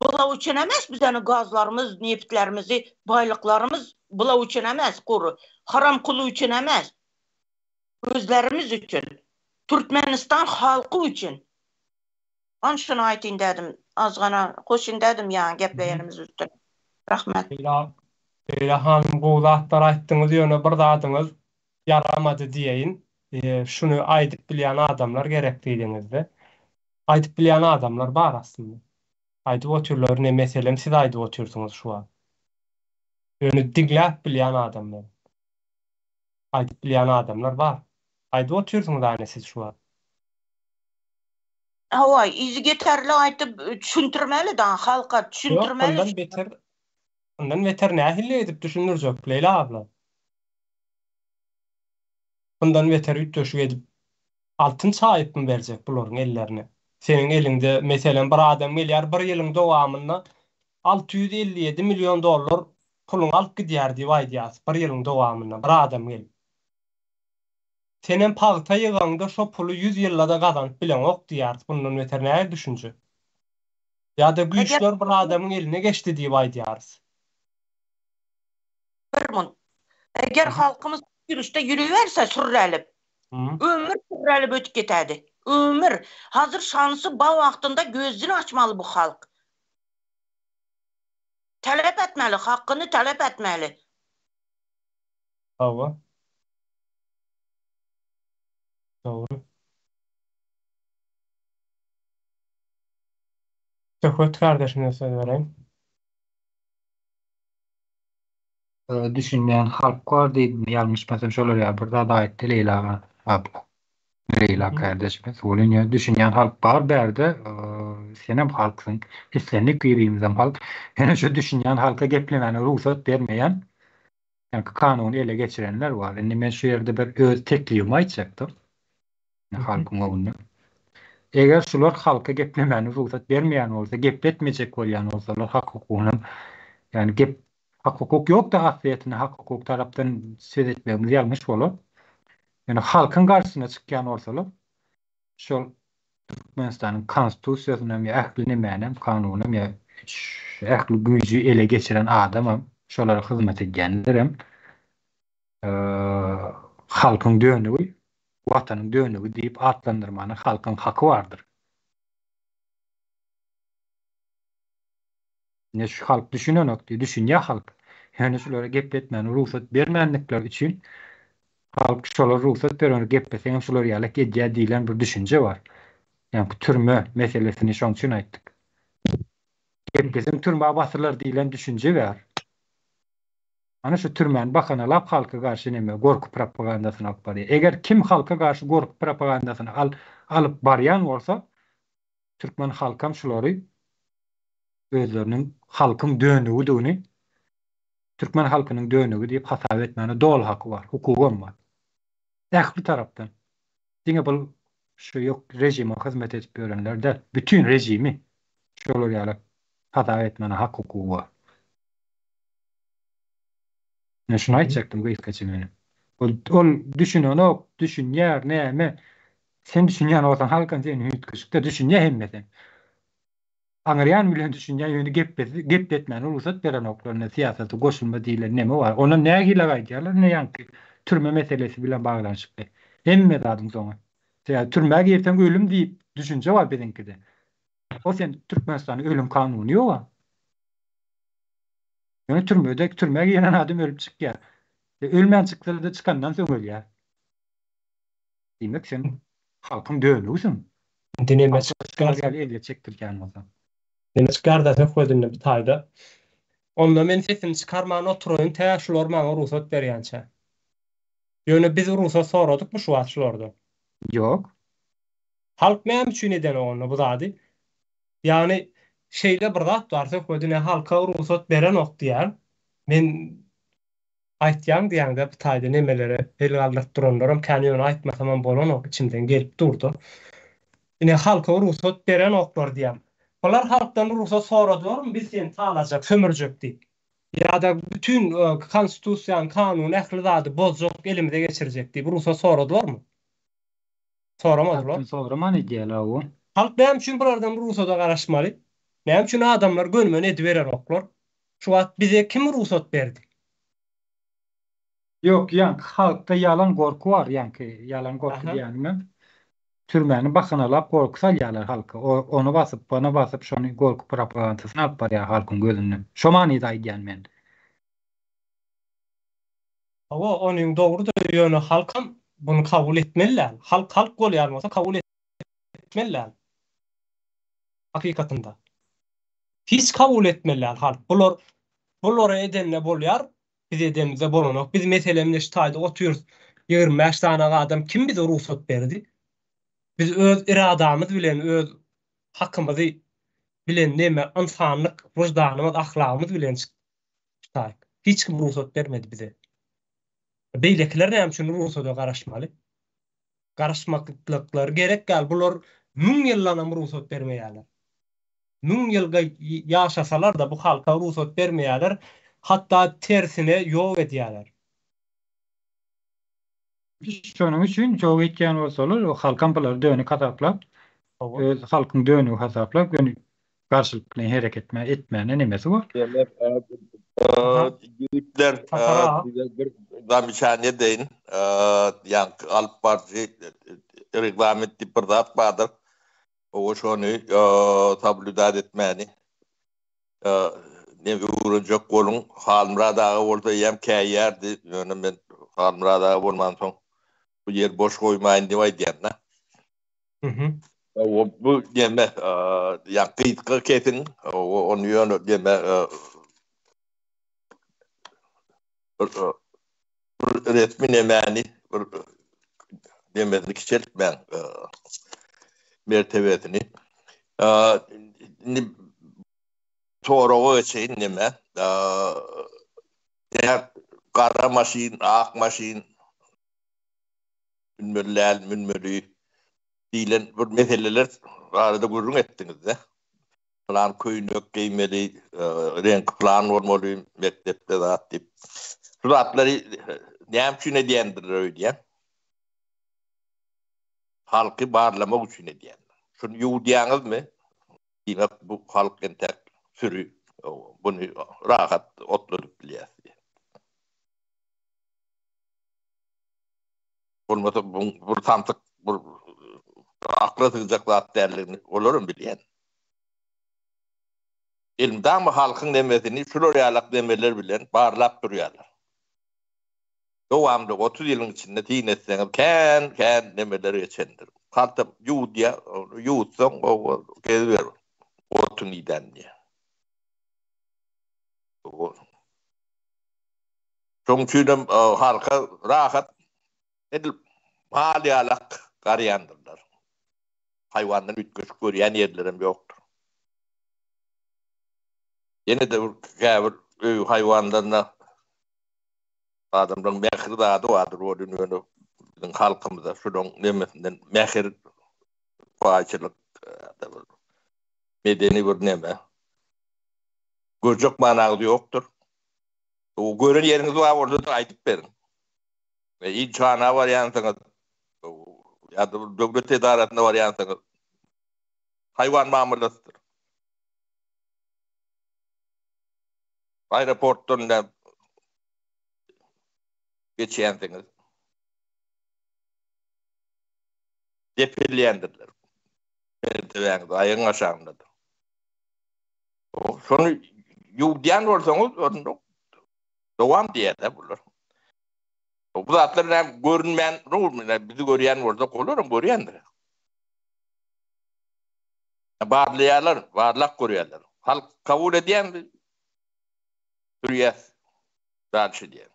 Bula üçün emas bizden gazlarımız, neftlerimizi, baylıklarımız bula üçün emas kuru. Haram kulu üçün emas. Özlerimiz üçün. Türkmenistan halkı üçün. An şunu aytayım dedim. Azgana hoşun dedim yani gepleyenimiz üstüne. Rahmet. Leyla hanım goýlatlar aýtdyňyz ýöne bir dadynız yaramadı diýeýin. Şunu aýdyp bilýän adamlar gerek diýdiňizde. Aýdyp bilýän adamlar bar aslında. Aýdyp oturlar ne meselem siz aýdyp otursunuz şu an. Ýöne diňläp bilýän adamlar. Aýdyp bilýän adamlar bar. Aýdyp otursunuz aýne siz şu an. Haway, izi geterli aýtyp düşündirmeli da halka düşündirmeli. Ondan beter nähille edip düşünürjek Leyla abla. Ondan beter ütdöşük edip altın saýyp mı berjek bularyň ellerine? Senin elinde mesela bir adam gelýär, bir ýylyň dowamynda $657 milyon pulun alyp gidýär diýip aýdýar. Bir ýylyň dowamynda bir adam gelip. Senin pagta ýygaňda şo pulu 100 ýyllada gazanyp bilen ok diýär. Bundan beter näme düşünje? Ýa-da güýçler bir adamyň eline geçdi diýip aýdýar. Eger halkymız yürüyüşte yürüyverse sürrelip, ömür sürrelip ötüp getedi. Ömür. Hazır şansı ba vaxtında gözünü açmalı bu halk. Talep etmeli, hakkını talep etmeli. Doğru. Doğru. Töhmet kardeşine söz vereyim. Düşünýän halk var diýip ýalňyşmasam şolar ýa burada da aýtdy Leyla abla. Leyla kardeşimiz. Olun ya düşünýän halk bar berde senem halkyň hislerini güýrimizem halk. Ene şu düşünýän halka geplemeni ruhsat bermeýän yani kanuny ele geçirenler var. Indi men şu ýerde bir öz teklifimi aýtjakdym. Halkyň oňunda. Eger şular halka geplemeni ruhsat bermeýän bolsa, gepletmejek bolýan bolsalar hak hukugyny yani hak hukuk yok da asliyetine hak hukuk tarapdan söz etmemiz ýalňyş bolar. Yani halkın karşısına çıkan ortalık şol Türkmenistan'ın konstitusiýasyna ya ähli näme kanunyna ya ähli güýji ele geçiren adamam şolara hyzmat edýänlerim halkyň dönügi watanyň dönügi diýip atlandyrmany halkyň haky bardyr. Ne şu halk düşünenok diýip düşünýär halk. Yani şolara gepletmeni ruhsat bermänlikler üçin halk şolar ruhsat beren gepleseň şolar ýaly edýär diýilen bir düşünje bar. Yani bu türme meselesini şoň üçin aýtdyk. Gepleseň türme basyrlar diýilen düşünje bar. Ana şu türmen bakana lap halka garşy näme gorku propagandasyny alyp barýar. Eger kim halka garşy gorku propagandasyny alyp barýan bolsa, türkmen halkam şolary özleriniň halkyň dönügi diýeni türkmen halkynyň dönügi diýip hasap etmeni dol haky bar, hukugum bar. Ähli tarapdan. Diňe bu şu yok rejime hyzmat edip görenler de bütün rejimi şolar ýaly hasap etmeni hak hukugy bar. Ne şunu aýtjakdym gysgaça. Ol düşünýän düşünýär näme? Sen düşünýän bolsaň halkyn seni hüýtgüşde düşünýär hemmeden. Aňyrýan bilen düşünýän ýöne gepletmeni ruhsat beren oklaryna siýasaty goşulma diýilen näme bar? Ona nägile gaýdýarlar, ne ýanky türme meselesi bilen baglanyşypdy. Hemme zadyň soňy. Ýa türmäge ýerden ölüm diýip düşünje bar bedenkide. O sen Türkmenistanyň ölüm kanuny ýok. Yani türmäge ýenen adam ölüp çykýar. Ölmän çykdyr da çykandan soň ölýär. Demek sen halkyň dönügisin. Dineme çıkargal ele çektirken bolsa. Dineme çıkarda sen koydun bir taýda. Onda men sesini çıkarmagyna oturaýyn, täşler maňa ruhsat berýänçe. Ýöne biz ruhsat soradykmy şu wagtlarda? Yok. Halk näme üçin eden onu bu zady? Yani şeyle bir zat bar, sen koydun halka ruhsat beren ok diýär. Men aýtýan diýende bu taýda nemelere el galdyryp duranlaram kanyon aýtmasam bolan ok içimden gelip durdu. Ine halka ruhsat beren oklar diýär. Olar halkdan ruhsat soradylarmy biz seni talajak, sömürjek diýip. Ýa-da bütün konstitusiýan, kanun, ähli zady bozjak, elimize geçirjek diýip ruhsat soradylarmy? Soramadylar. Soraman edýärler o. Halk näme üçin bulardan ruhsata garaşmaly? Näme üçin adamlar gönmeni edip beren oklar? Şu wagt bize kim ruhsat berdi? Yok yani halkta yalan korku var yani yalan korku diýäňmi? Türmeni bakanalap korku salýarlar halka. Onu basyp, bana basyp şonu korku propagandasyny alyp barýar halkyň gözünden. Şo manyda aýdýan men. Awa onuň dogry da ýöne halkam bunu kabul etmeliler. Halk bolýar bolsa kabul etmeliler. Hakykatynda. Hiç kabul etmeliler halk. Bular edenle bolýar. Biz edemizde bolanok. Biz meselemizde şu taýda oturýarys. 25 tane adam kim bize ruhsat berdi? Biz öz iradamyz bilen, öz hakymyzy bilen näme insanlyk, wyjdanymiz, ahlakymyz bilen çykdyk. Hiç kim ruhsat bermedi bize. Beýlekiler näme üçin ruhsata garaşmaly? Garaşmaklyklary gerek gal. Bular 1000 ýyllanyň ruhsat bermeýärler. 1000 ýylga ýaşasalar da bu halka ruhsat bermeýärler. Hatta tersine ýok edýärler. Şonuň üçin jog etýän bolsalar, o halkan bular döni kazaplap, öz halkyň döni hasaplap, göni garşylyk bilen hereket etmäne nemesi bar. Demek yiğitler bir zamişane deyin. Yani Alp Parti reglamenti bir zat vardır. O şonu tablüdat etmeni. Ne uğrayacak kolun Halmradağı olsa yem kayerdi. Yani ben Halmradağı olman son bu yer boş koymayın diye diyen. O bu deme yani kıyıtka kesin onu yönü deme resmi nemeni demedik çelip ben mertebesini Toruğu için neme kara maşin, ak maşin münmürlü dilen bir meseleler arada gurrun ettiniz de. Plan köynök giymeli, renk plan olmalı mektepte de tip. Suratları ne için ediyendir öyle. Halkı bağlamak için ediyen. Şunu yudiyanız mı? Yine bu halkın tek sürü bunu rahat otladık biliyor. Olmasa bu tantık bu akla sığacak zat derlerini olurum bilen. İlmden mi halkın demesini şurayalak demeler bilen bağırlap duruyorlar. Devamlı 30 yılın içinde tin etseniz ken demeleri geçendir. Kaltıp yudiya, yutsan o geziver. Otun iden diye. Çünkü halka rahat edip maliyalak gariyandırlar. Hayvanların ütköş görüyen yerlerim yoktur. Yine de bir hayvanlarına adamların mehir dağı vardır o dünyanın halkımıza şunun nemesinden mehir façılık medeni bir neme. Görecek manası yoktur. O görün yeriniz var orada da aytıp verin. İnçana var yansınız. Ya da devlet idaratında var yansınız. Hayvan mamurlasıdır. Aeroporttan da geçeyansınız. Depirleyendirler. Ayın aşağındadır. Şunu yudiyan olsanız onu devam diye de bulur. Bu zatlar hem görünmeyen, bizi göreyen olsa olurum, göreyendir. Bağırlayanlar, varlak görüyorlar. Halk kabul ediyen bir sürüyez, darşı diyen.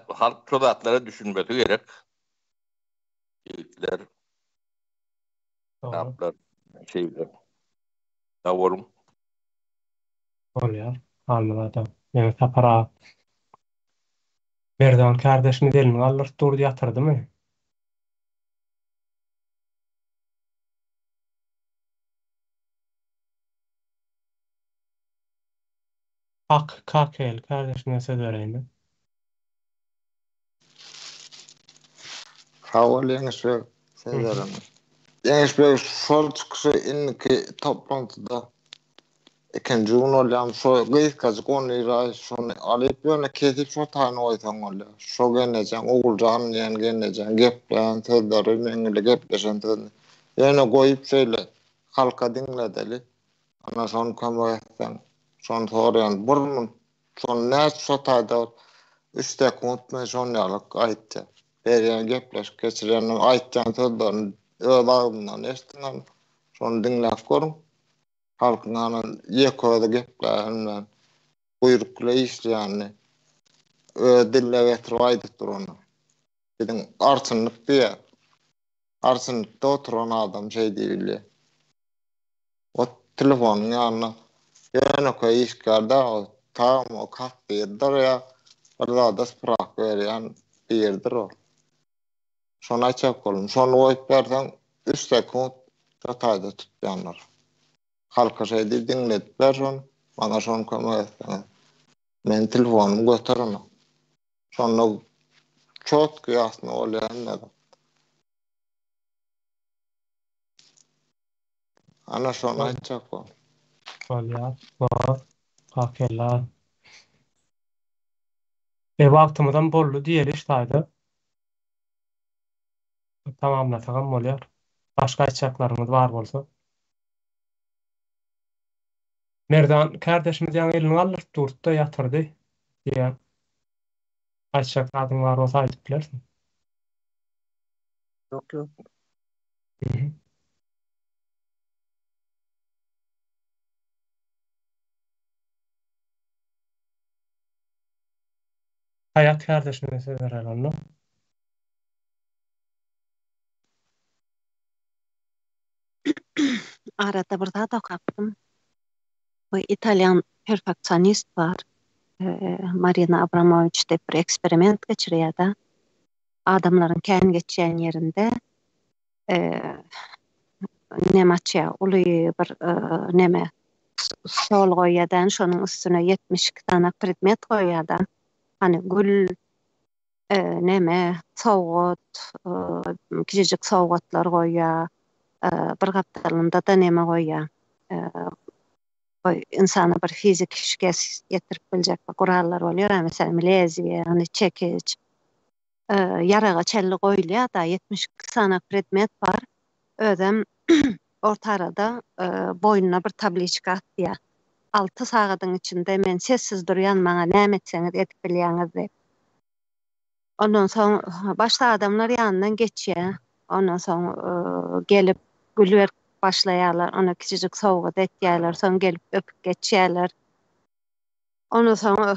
Halk şu zatları düşünmesi gerek. Yiğitler, naplar, şeyler. Davurum. Oluyor. Anladım. Yani tapara Merdan kardeşini delini alır durdu yatırdı mı? Kakel kardeşine söz vereyim mi? Haval Yenisbek sezarım. Yenisbek sol çıkışı inniki toplantıda ikinci gün olyam so gıyıskazı konuyla sonu alıp yöne kesip so tane oysan olya. So genecen, oğulcan yen genecen, gepleyen sözleri, mengili gepleşen sözleri. Yine koyup söyle, halka dinledeli. Ana son kamuoyattan, son soruyan burmun, son ne so tayda üstek unutmayı son yalık aytca. Beriyen gepleş, geçirenin aytcan sözlerini öğlağımdan estinen, son dinlek görün. Halkın anan yekoda geplerini, buyrukla işleyenini, dille getirip aydıktır onu. Dedin arsınlık diye, arsınlıkta oturan adam şey değil. O telefonun yanına, yöne koy işgarda o tam o kat birdir ya, bir daha da sprak veriyen birdir o. Şonu açak bolun. Şonu oýup bersen 3 sekund taýda tutýanlar. Halka şeýdi dinletip ber şonu. Bana şonu kömek etsen. Men telefonumy götürün. Şonu çok kıyasını olayan ne? Ana şonu açak bolun. Bolýar. Var. Hakella. Wagtymydan boldy diýeli iştaýdy. Tamamlasak bolýar. Başga açaklaryňyz bar bolsa. Merdan kardeşimiz ýa elini aldyrt durtda ýatyrdy diýen. Açaklaryň bar bolsa aýdyp bilersiň. Yok yok. Hayat kardeşime sever onu. Arada bir daha da kaptım. Bu İtalyan perfeksionist var. Marina Abramovic de bir eksperiment geçiriyordu. Adamların kendi geçen yerinde nemaçya uluyu bir neme sol koyadan şonun üstüne 72 tane predmet koyadan. Hani gül neme soğut küçücük soğutlar koya bir kaptalında da neme koya insana bir fizik şikes getirip bilecek kurallar oluyor. Mesela lezbiye, hani çekiç, yarağa çelli koyuluyor da 72 tane predmet var. Ödem orta arada boynuna bir tabliçka atıyor. 6 saatin içinde men sessiz duruyan bana näme etseniz etip bilýäňiz deyip. Ondan sonra başta adamlar yanından geçiyor. Ondan sonra gelip gülüver başlayalar. Ona küçücük soğuk etýärler. Sonra gelip öpüp geçýärler. Ondan sonra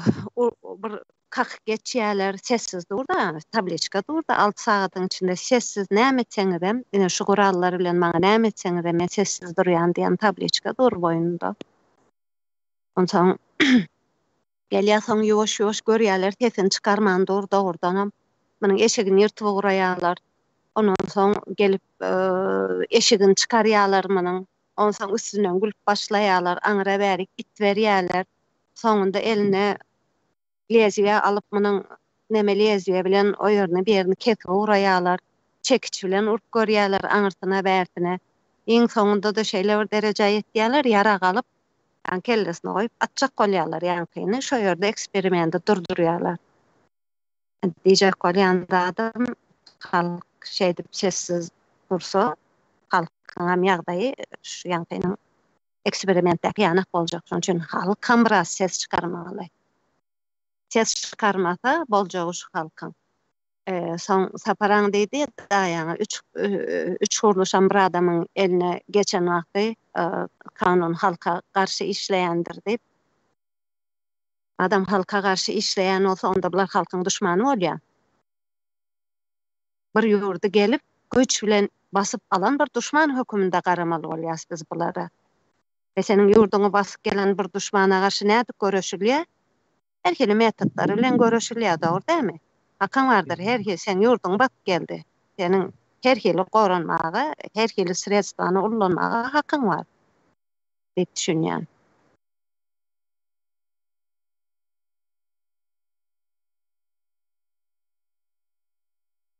bir kakıp geçýärler. Sessiz durda, tabliçka durda. 6 saatin içinde sessiz näme etseňiz hem, ine şu kurallar bilen bana näme etseňiz hem men sessiz durýan diýen tabliçka dur boýnunda. Ondan sonra gelýär ýoş görýärler, sesini çykarman durda ordanam. Manyň eşigini ýyrtyp guraýarlar. Ondan soň gelip eşigini çykarýarlar manyň. Ondan soň üstünden gülüp başlaýarlar, aňyra bärik it berýärler. Soňunda eline lezbiye alıp manyň neme lezbiye bilen o ýerine birini kesip guraýarlar. Çekiç bilen urup görýärler aňyrtyna bärtine. Iň soňunda da şeýle bir derejä ýetýärler, ýara galyp yani kellesine koyup atacak kolyalar yankıyını şu yerde eksperimenti durduruyarlar. Diyecek kolyanda adam halk şeydip sessiz dursa halkın hem yağdayı şu yankıyının eksperimentteki yanak olacak. Onun için halk kan biraz ses çıkarmalı. Ses çıkarmasa bolcağı şu halkın. Son saparan dedi da yani üç kuruluşan bir adamın eline geçen vakti kanun halka karşı işleyendir deyip adam halka karşı işleyen olsa onda bular halkın düşmanı oluyor. Bir yurdu gelip güç bilen basıp alan bir düşman hükümünde karamalı oluyoruz biz bulara. Ve senin yurdunu basıp gelen bir düşmana karşı ne edip görüşülüyor? Herkeli metotları bilen görüşülüyor doğru değil mi? Hakan vardır herkeli sen yurdun bak geldi. Senin herkeli korunmağa, herkeli sredstvanı ullanmağa hakkın var. Deyip düşünüyen.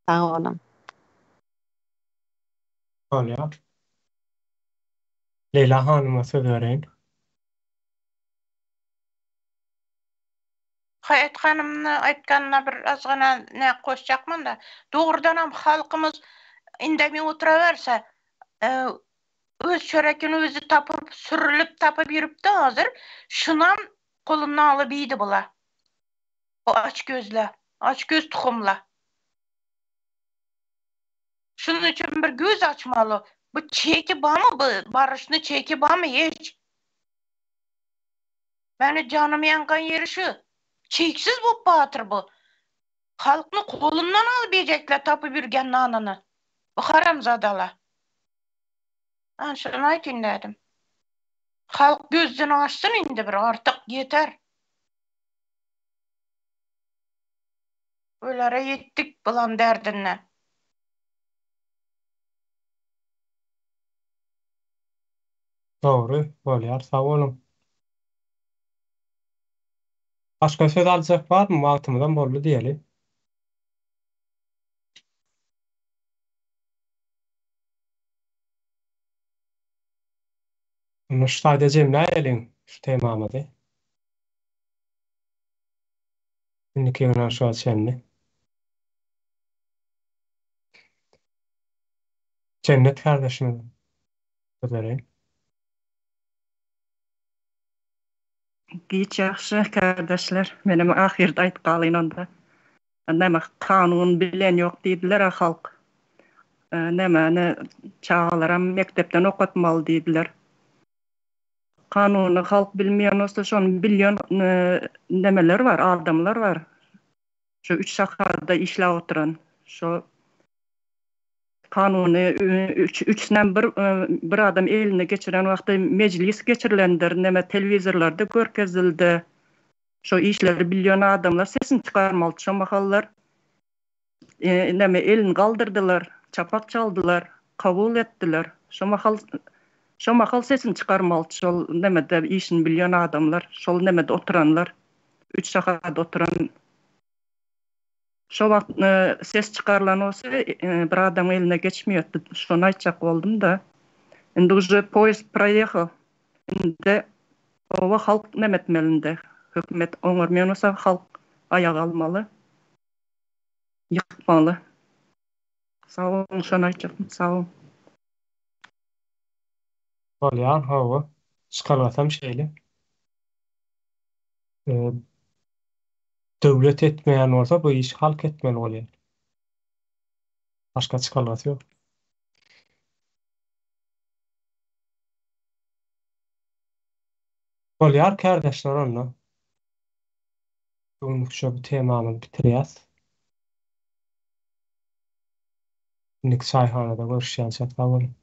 Sağ olun. Bolýar. Leyla hanıma söz vereyim. Hayat hanımını aytganına bir azgana ne koşacakman da doğrudan hem halkımız indemi oturaverse öz çörekini özü tapıp sürülüp tapıp yürüp de hazır şunam kolundan alıp iyiydi bula. O aç göz tuxumla. Şunun için bir göz açmalı. Bu çeki bağ mı? Bu barışını çeki bağ mı hiç? Beni canım yankan yeri şu. Çeksiz bu batır bu. Halkını kolundan alıp yiyecekler tapıp yürgen nanını. Bu haramzadalar. Ben şunu aytayım dedim. Halk gözünü açsın indi bir artık yeter. Öylere yettik bulan derdinden. Doğru. Bolýar. Sağ olun. Başka söz alacak var mı? Wagtymyzdan boldy diýeli. Nuştaýda jemläýeliň şu temamyzy. Inniki bilen şu açanny. Cennet kardeşim. Özereň. Giç yaxşı kardeşler. Benim ahirde aytgalyn onda. Näme kanun bilen ýok diýdiler halk. Nämäni çağalaram mektepden okutmaly diýdiler. Kanuny halk bilmeýän bolsa şonu bilýän nämeler var, adamlar var. Şu üç şahada işläp oturan. Şu kanuny üçden bir adam eline geçiren wagtda meclis geçirilendir, näme telewizorlarda görkezildi. Şu işleri bilýän adamlar sesini çykarmaly, şu mahallar näme elini galdyrdylar, çapak çaldylar, kabul etdiler. Şu mahal sesini çykarmaly, şol näme işini bilýän adamlar, şol näme oturanlar, üç şahada oturan. Şu wagt ses çykarlan olsa bir adam eline geçmiýärdi. Şonu aýtjak boldum da. Indi уже poyezd проехал. Indi owa halk näme etmelinde? Hökümet oňarmaýan olsa halk aýaga almaly. Ýykmaly. Sağ olun, şonu aýtjak. Sağ olun. Bolýar, hawa. Çykarlasam şeýle. Döwlet etmeýän bolsa bu iş halk etmeli bolýar. Başka çykarlasy ýok. Bolýar kardeşler onda. Bugünlükçe bu temamyzy bitirýäs. Nik çaýhanada görüşýänçä sag bolun.